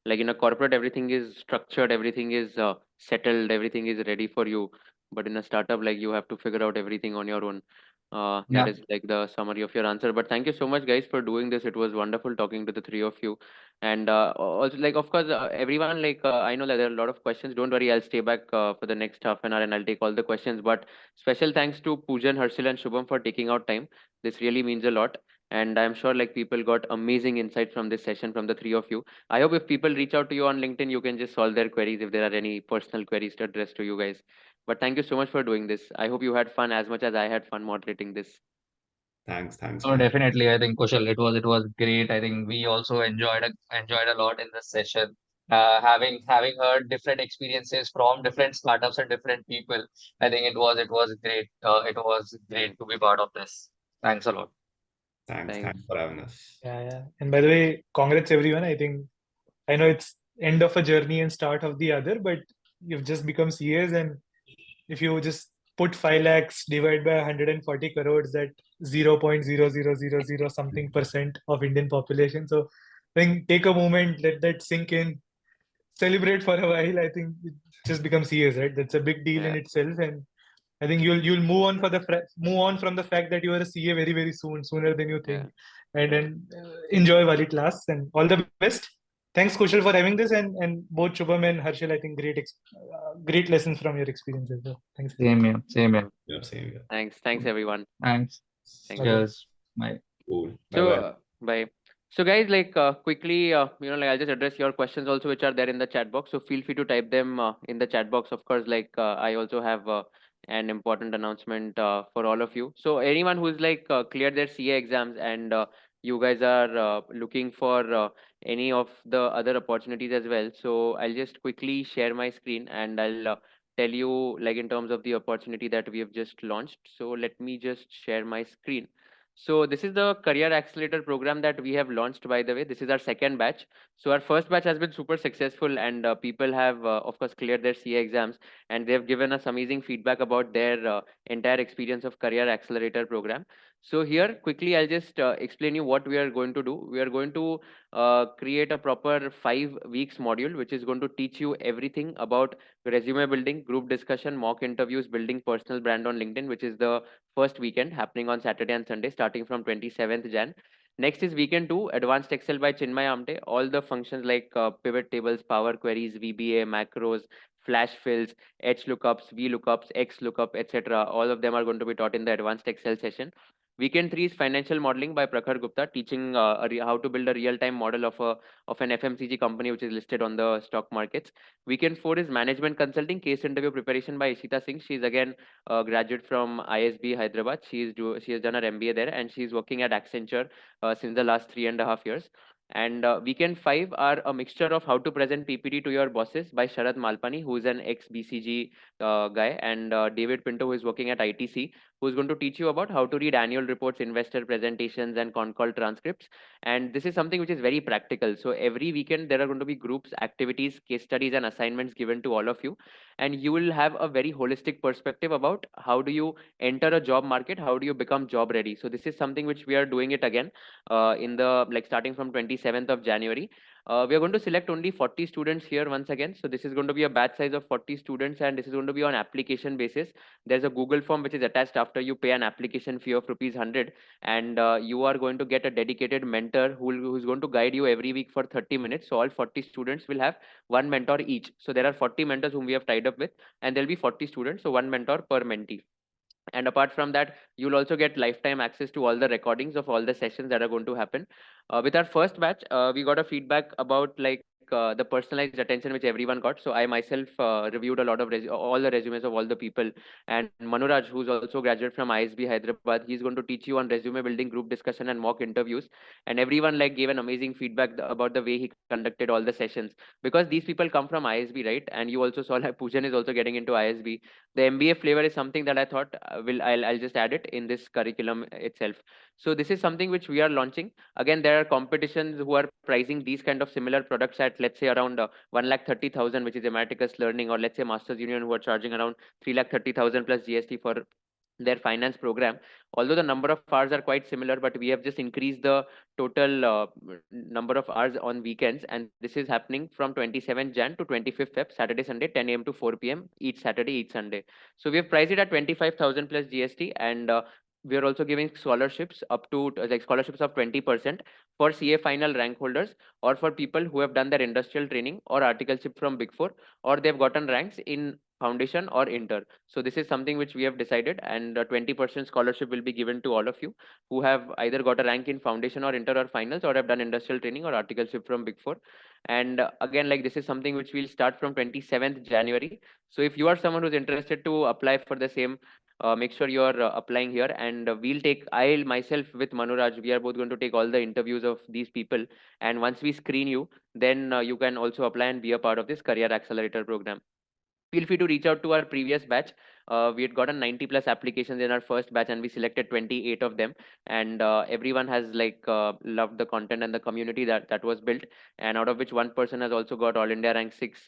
Speaker 1: like in a corporate, everything is structured, everything is settled, everything is ready for you. But in a startup, like you have to figure out everything on your own. That
Speaker 4: Yeah.
Speaker 1: is like the summary of your answer. But thank you so much, guys, for doing this. It was wonderful talking to the three of you. And also, like, of course, everyone, like, I know that there are a lot of questions. Don't worry, I'll stay back for the next half an hour and I'll take all the questions. But special thanks to Poojan, Harshil, and Shubham for taking out time. This really means a lot, and I'm sure like people got amazing insight from this session from the three of you. I hope if people reach out to you on LinkedIn, you can just solve their queries if there are any personal queries to address to you guys. But thank you so much for doing this. I hope you had fun as much as I had fun moderating this.
Speaker 2: Thanks,
Speaker 4: Oh,
Speaker 2: man.
Speaker 4: definitely. I think Kushal, it was great. I think we also enjoyed a lot in this session. Having heard different experiences from different startups and different people, I think it was great. It was
Speaker 1: Yeah,
Speaker 4: great to be part of this. Thanks a lot.
Speaker 2: Thanks
Speaker 1: thanks.
Speaker 2: for having us.
Speaker 3: Yeah. And by the way, congrats everyone. I know it's end of a journey and start of the other, but you've just become CAs, and if you just put 5 lakhs divide by 140 crores, that 0.0000 something percent of Indian population. So I think take a moment, let that sink in, celebrate for a while. I think it just becomes CAs, right? That's a big deal in
Speaker 1: Yeah,
Speaker 3: itself, and I think you'll move on move on from the fact that you are a CA very soon, sooner than you
Speaker 1: yeah,
Speaker 3: think, and then enjoy Wali class and all the best. thanks Kushal for having this, and both Shubham and Harshal, I think great lessons from your experiences. So thanks.
Speaker 4: Same here. Same here.
Speaker 2: Yeah, same here.
Speaker 1: Thanks everyone.
Speaker 4: Thanks.
Speaker 1: Thank
Speaker 3: Bye-bye.
Speaker 1: you.
Speaker 4: Cheers. Bye.
Speaker 2: Cool.
Speaker 1: So,
Speaker 2: Bye bye.
Speaker 1: bye. So, guys, like quickly, like I'll just address your questions also, which are there in the chat box. So, feel free to type them in the chat box. Of course, like I also have an important announcement for all of you. So, anyone who's like cleared their CA exams and you guys are looking for any of the other opportunities as well. So, I'll just quickly share my screen and I'll tell you, like, in terms of the opportunity that we have just launched. So, let me just share my screen. So this is the Career Accelerator program that we have launched, by the way. This is our second batch. So our first batch has been super successful and people have, of course, cleared their CA exams and they have given us amazing feedback about their entire experience of Career Accelerator program. So here, quickly, I'll just explain you what we are going to do. We are going to create a proper 5 weeks module, which is going to teach you everything about resume building, group discussion, mock interviews, building personal brand on LinkedIn, which is the first weekend happening on Saturday and Sunday starting from 27th Jan. Next is weekend 2, Advanced Excel by Chinmay Amte. All the functions like pivot tables, power queries, VBA, macros, flash fills, H lookups, V lookups, X lookup, etc. All of them are going to be taught in the Advanced Excel session. Weekend 3 is financial modeling by Prakhar Gupta, teaching how to build a real-time model of an FMCG company which is listed on the stock markets. Weekend 4 is management consulting, case interview preparation by Ishita Singh. She is again a graduate from ISB Hyderabad. She has done her MBA there and she's working at Accenture since the last 3.5 years. And weekend 5 are a mixture of how to present PPT to your bosses by Sharad Malpani, who is an ex BCG guy, and David Pinto, who is working at ITC, who is going to teach you about how to read annual reports, investor presentations, and con call transcripts. And this is something which is very practical. So every weekend there are going to be groups, activities, case studies, and assignments given to all of you, and you will have a very holistic perspective about how do you enter a job market, how do you become job ready. So this is something which we are doing it again in the like starting from 27th of January. We are going to select only 40 students here once again. So this is going to be a batch size of 40 students and this is going to be on application basis. There's a Google form which is attached after you pay an application fee of rupees 100, and you are going to get a dedicated mentor who's going to guide you every week for 30 minutes. So all 40 students will have one mentor each. So there are 40 mentors whom we have tied up with, and there'll be 40 students, so one mentor per mentee. And apart from that, you'll also get lifetime access to all the recordings of all the sessions that are going to happen. With our first batch, we got a feedback about like the personalized attention which everyone got. So I myself reviewed a lot of all the resumes of all the people, and Manuraj, who's also graduate from ISB Hyderabad, he's going to teach you on resume building, group discussion, and mock interviews. And everyone like gave an amazing feedback about the way he conducted all the sessions, because these people come from ISB, right? And you also saw like Pujan is also getting into ISB. The MBA flavor is something that I thought I'll just add it in this curriculum itself. So this is something which we are launching. Again, there are competitions who are pricing these kind of similar products at, let's say, around 1,30,000, which is Emeritus Learning, or let's say Masters Union, who are charging around 3,30,000 plus GST for their finance program. Although the number of hours are quite similar, but we have just increased the total number of hours on weekends, and this is happening from 27th Jan to 25th Feb, Saturday, Sunday, 10 a.m. to 4 p.m. each Saturday, each Sunday. So we have priced it at 25,000 plus GST, and we are also giving scholarships up to like scholarships of 20% for CA final rank holders, or for people who have done their industrial training or articleship from Big Four, or they've gotten ranks in foundation or inter. So this is something which we have decided, and 20% scholarship will be given to all of you who have either got a rank in foundation or inter or finals, or have done industrial training or articleship from Big Four. And again, like this is something which will start from 27th January. So if you are someone who's interested to apply for the same, make sure you are applying here, and I'll myself with Manuraj, we are both going to take all the interviews of these people, and once we screen you, then you can also apply and be a part of this career accelerator program. Feel free to reach out to our previous batch. We had gotten 90 plus applications in our first batch and we selected 28 of them, and everyone has like loved the content and the community that was built, and out of which one person has also got all India rank 6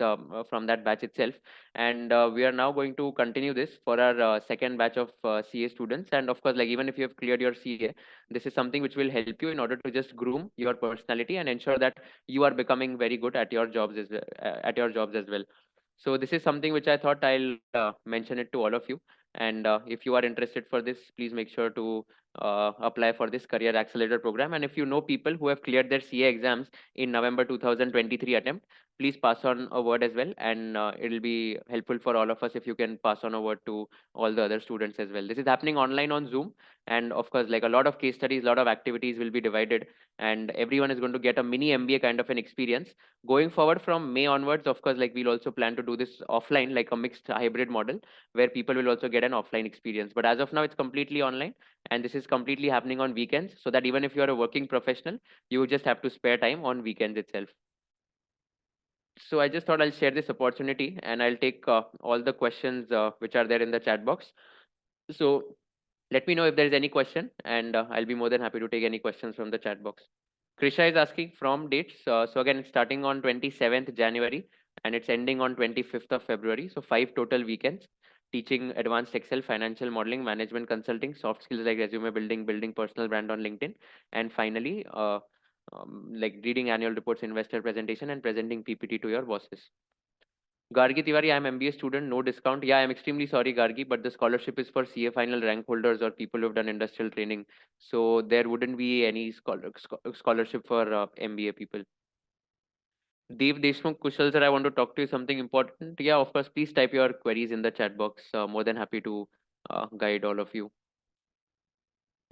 Speaker 1: from that batch itself. And we are now going to continue this for our second batch of CA students. And of course, like even if you have cleared your CA, this is something which will help you in order to just groom your personality and ensure that you are becoming very good at your jobs as well. So this is something which I thought I'll mention it to all of you. And if you are interested for this, please make sure to apply for this Career Accelerator program. And if you know people who have cleared their CA exams in November 2023 attempt, please pass on a word as well. And it'll be helpful for all of us if you can pass on a word to all the other students as well. This is happening online on Zoom. And of course, like a lot of case studies, a lot of activities will be divided. And everyone is going to get a mini MBA kind of an experience. Going forward from May onwards, of course, like we'll also plan to do this offline, like a mixed hybrid model where people will also get an offline experience. But as of now, it's completely online, and this is completely happening on weekends, so that even if you are a working professional, you just have to spare time on weekends itself. So I just thought I'll share this opportunity and I'll take all the questions which are there in the chat box. So let me know if there is any question, and I'll be more than happy to take any questions from the chat box. Krisha is asking from dates. So again, it's starting on 27th January and it's ending on 25th of February. So 5 total weekends teaching advanced Excel, financial modeling, management consulting, soft skills like resume building, building personal brand on LinkedIn, and finally, like reading annual reports, investor presentation, and presenting PPT to your bosses. Gargi Tiwari, I'm MBA student, no discount. Yeah, I'm extremely sorry, Gargi, but the scholarship is for CA final rank holders or people who've done industrial training. So there wouldn't be any scholarship for MBA people. Dev Deshmukh, Kushal sir, I want to talk to you something important. Yeah, of course, please type your queries in the chat box. More than happy to guide all of you.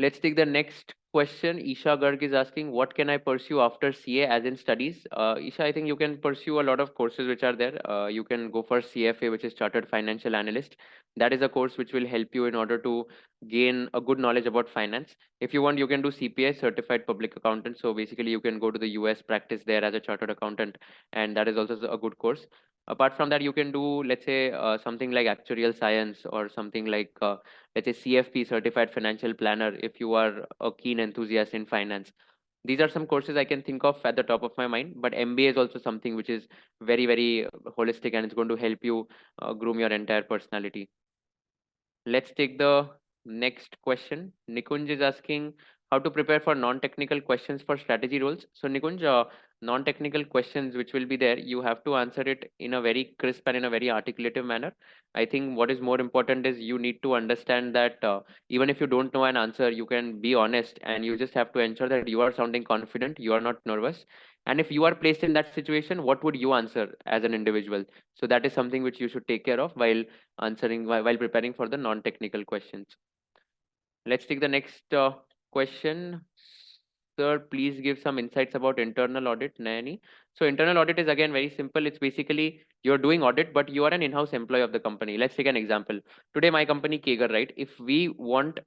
Speaker 1: Let's take the next question. Isha Garg is asking, what can I pursue after CA as in studies? Isha, I think you can pursue a lot of courses which are there. You can go for CFA, which is Chartered Financial Analyst. That is a course which will help you in order to gain a good knowledge about finance. If you want, you can do CPA, Certified Public Accountant. So basically, you can go to the US, practice there as a chartered accountant, and that is also a good course. Apart from that, you can do, let's say, something like actuarial science or something like let's say CFP, Certified Financial Planner, if you are a keen enthusiast in finance. These are some courses I can think of at the top of my mind, but MBA is also something which is very, very holistic and it's going to help you groom your entire personality. Let's take the next question. Nikunj is asking how to prepare for non-technical questions for strategy roles. So Nikunj, non-technical questions which will be there, you have to answer it in a very crisp and in a very articulative manner. I think what is more important is you need to understand that even if you don't know an answer, you can be honest and you just have to ensure that you are sounding confident, you are not nervous. And if you are placed in that situation, what would you answer as an individual? So that is something which you should take care of while answering while preparing for the non-technical questions. Let's take the next question. Sir, please give some insights about internal audit, Nayani. So internal audit is again very simple. It's basically you're doing audit, but you are an in-house employee of the company. Let's take an example. Today, my company KAGR, right? If we want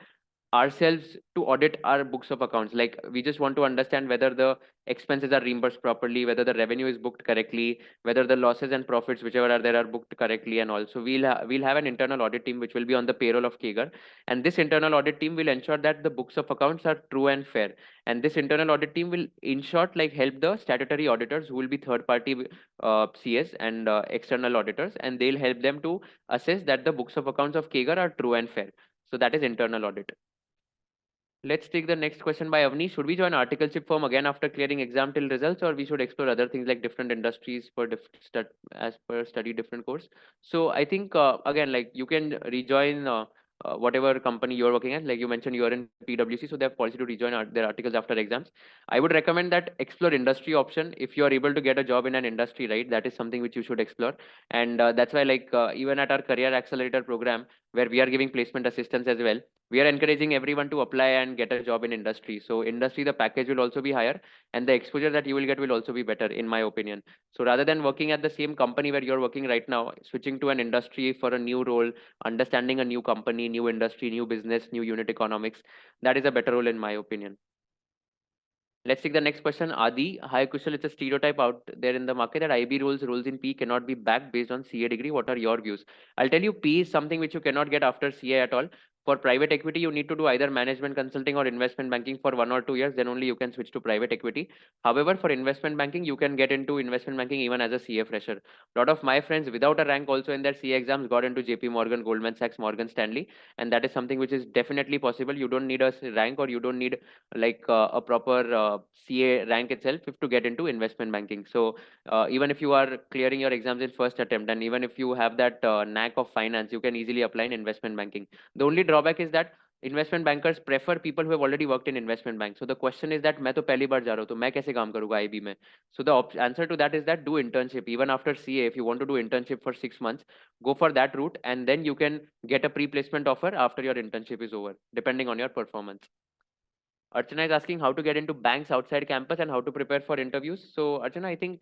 Speaker 1: ourselves to audit our books of accounts, like we just want to understand whether the expenses are reimbursed properly, whether the revenue is booked correctly, whether the losses and profits whichever are there are booked correctly, and also we'll have an internal audit team which will be on the payroll of KAGR, and this internal audit team will ensure that the books of accounts are true and fair, and this internal audit team will in short like help the statutory auditors who will be third party CS and external auditors, and they'll help them to assess that the books of accounts of KAGR are true and fair. So that is internal audit. Let's take the next question by Avni. Should we join articleship firm again after clearing exam till results, or we should explore other things like different industries for as per study different course? So I think again, like you can rejoin whatever company you're working at. Like you mentioned, you're in PwC, so they have policy to rejoin their articles after exams. I would recommend that explore industry option if you are able to get a job in an industry, right? That is something which you should explore, and that's why like even at our career accelerator program where we are giving placement assistance as well, we are encouraging everyone to apply and get a job in industry. So industry, the package will also be higher and the exposure that you will get will also be better, in my opinion. So rather than working at the same company where you're working right now, switching to an industry for a new role, understanding a new company, new industry, new business, new unit economics, that is a better role in my opinion. Let's take the next question. Adi, hi Kushal, it's a stereotype out there in the market that IB roles in P cannot be backed based on CA degree. What are your views? I'll tell you, P is something which you cannot get after CA at all. For private equity, you need to do either management consulting or investment banking for 1 or 2 years. Then only you can switch to private equity. However, for investment banking, you can get into investment banking even as a CA fresher. A lot of my friends without a rank also in their CA exams got into JP Morgan, Goldman Sachs, Morgan Stanley. And that is something which is definitely possible. You don't need a rank, or you don't need like a proper CA rank itself if to get into investment banking. So even if you are clearing your exams in first attempt, and even if you have that knack of finance, you can easily apply in investment banking. The only drawback is that investment bankers prefer people who have already worked in investment bank. So the question is that मैं तो पहली बार जा रहा हूँ, तो मैं कैसे काम करूँगा IB में? So the answer to that is that do internship. Even after CA, if you want to do internship for 6 months, go for that route, and then you can get a pre-placement offer after your internship is over, depending on your performance. Archana is asking how to get into banks outside campus and how to prepare for interviews. So Archana, I think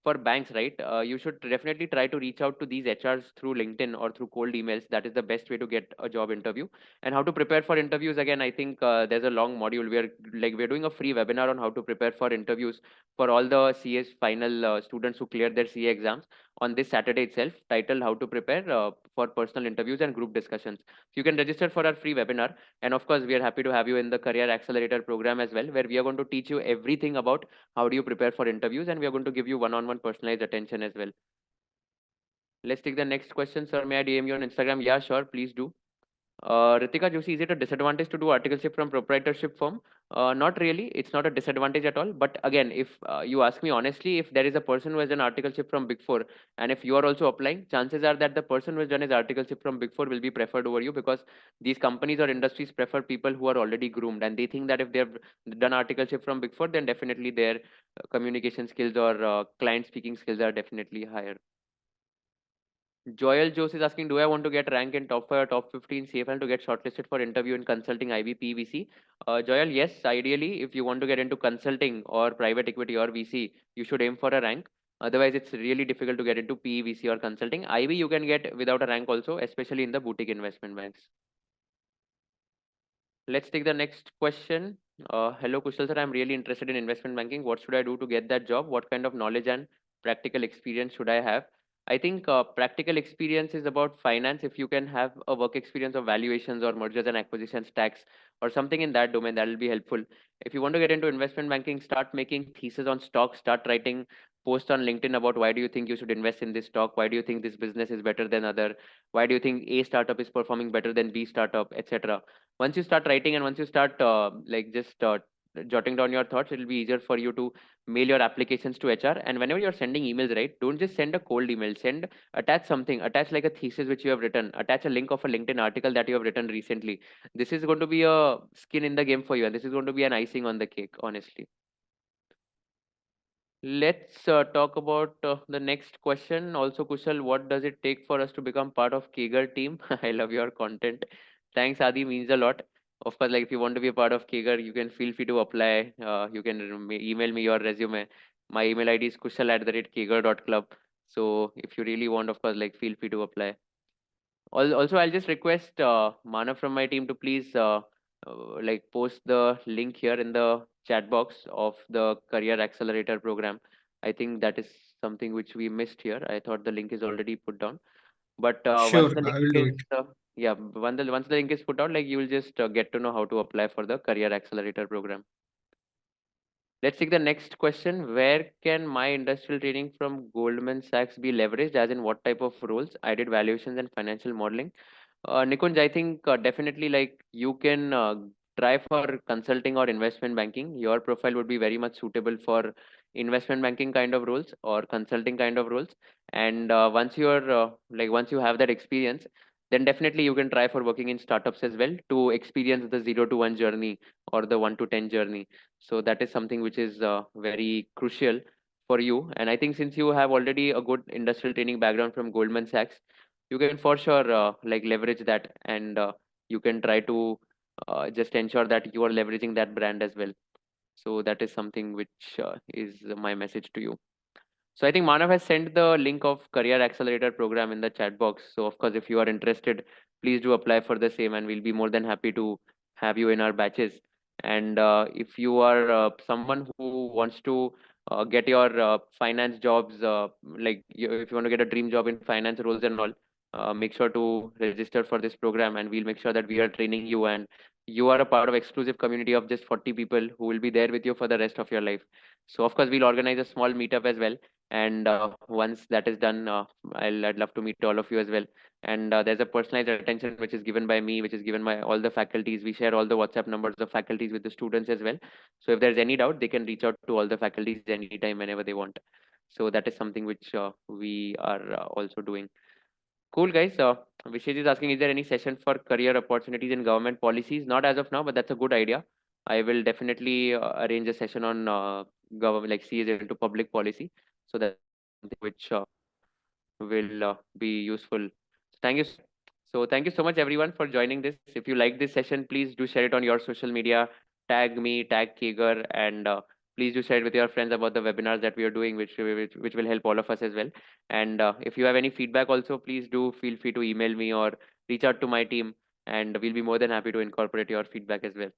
Speaker 1: for banks, right, you should definitely try to reach out to these HRs through LinkedIn or through cold emails. That is the best way to get a job interview. And how to prepare for interviews, again, I think there's a long module where we're doing a free webinar on how to prepare for interviews for all the CA's final students who cleared their CA exams on this Saturday itself, titled how to prepare for personal interviews and group discussions. So you can register for our free webinar. And of course, we are happy to have you in the Career Accelerator program as well, where we are going to teach you everything about how do you prepare for interviews, and we are going to give you one-on-one personalized attention as well. Let's take the next question. Sir, may I DM you on Instagram? Yeah, sure, please do. Ritika Joshi, is it a disadvantage to do articleship from proprietorship firm? Not really. It's not a disadvantage at all. But again, if you ask me honestly, if there is a person who has an articleship from Big Four, and if you are also applying, chances are that the person who has done his articleship from Big Four will be preferred over you, because these companies or industries prefer people who are already groomed, and they think that if they have done articleship from Big Four, then definitely their communication skills or client speaking skills are definitely higher. Joel Jose is asking, do I want to get rank in top 5 or top 15 CFL to get shortlisted for interview in consulting IB PVC? Joel, yes, ideally, if you want to get into consulting or private equity or VC, you should aim for a rank. Otherwise, it's really difficult to get into PVC or consulting. IB you can get without a rank also, especially in the boutique investment banks. Let's take the next question. Hello, Kushal sir, I'm really interested in investment banking. What should I do to get that job? What kind of knowledge and practical experience should I have? I think practical experience is about finance. If you can have a work experience of valuations or mergers and acquisitions, tax, or something in that domain, that will be helpful. If you want to get into investment banking, start making thesis on stocks, start writing posts on LinkedIn about why do you think you should invest in this stock? Why do you think this business is better than other? Why do you think A startup is performing better than B startup, etc. Once you start writing, and once you start jotting down your thoughts, it will be easier for you to mail your applications to HR. And whenever you're sending emails, right, don't just send a cold email. Attach something, attach like a thesis which you have written, attach a link of a LinkedIn article that you have written recently. This is going to be a skin in the game for you, and this is going to be an icing on the cake, honestly. Let's talk about the next question. Also, Kushal, what does it take for us to become part of KAGR team? I love your content. Thanks, Adi, means a lot. Of course, like if you want to be a part of KAGR, you can feel free to apply. You can email me your resume. My email ID is kushal@kagar.club. So if you really want, of course, like feel free to apply. Also, I'll just request Manav from my team to please like post the link here in the chat box of the Career Accelerator program. I think that is something which we missed here. I thought the link is already put down. But
Speaker 5: Sure,
Speaker 1: once the
Speaker 5: I
Speaker 1: link
Speaker 5: will do
Speaker 1: is
Speaker 5: it.
Speaker 1: yeah, once the link is put out, like you will just get to know how to apply for the Career Accelerator program. Let's take the next question. Where can my industrial training from Goldman Sachs be leveraged? As in what type of roles? I did valuations and financial modeling. Nikunj, I think definitely like you can try for consulting or investment banking. Your profile would be very much suitable for investment banking kind of roles or consulting kind of roles. And once you have that experience, then definitely you can try for working in startups as well to experience the 0 to 1 journey or the 1 to 10 journey. So that is something which is very crucial for you. And I think since you have already a good industrial training background from Goldman Sachs, you can for sure like leverage that, and you can try to just ensure that you are leveraging that brand as well. So that is something which is my message to you. So I think Manav has sent the link of Career Accelerator program in the chat box. So of course, if you are interested, please do apply for the same, and we'll be more than happy to have you in our batches. And if you are someone who wants to get your finance jobs, if you want to get a dream job in finance roles and all, make sure to register for this program, and we'll make sure that we are training you, and you are a part of exclusive community of just 40 people who will be there with you for the rest of your life. So of course we'll organize a small meetup as well, and once that is done, I'd love to meet all of you as well. And there's a personalized attention which is given by me, which is given by all the faculties. We share all the WhatsApp numbers of faculties with the students as well. So if there's any doubt, they can reach out to all the faculties anytime, whenever they want. So that is something which we are also doing. Cool, guys. Vishesh is asking, is there any session for career opportunities in government policies? Not as of now, but that's a good idea. I will definitely arrange a session on government, like CAs into public policy. So that's something which will be useful. Thank you. So thank you so much everyone for joining this. If you like this session, please do share it on your social media. Tag me, tag KAGR, and please do share it with your friends about the webinars that we are doing, which will help all of us as well. And if you have any feedback also, please do feel free to email me or reach out to my team, and we'll be more than happy to incorporate your feedback as well.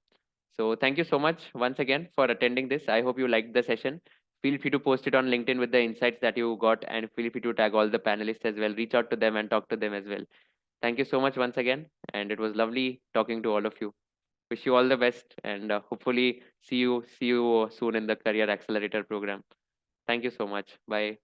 Speaker 1: So thank you so much once again for attending this. I hope you liked the session. Feel free to post it on LinkedIn with the insights that you got, and feel free to tag all the panelists as well. Reach out to them and talk to them as well. Thank you so much once again, and it was lovely talking to all of you. Wish you all the best, and hopefully see you soon in the Career Accelerator program. Thank you so much. Bye.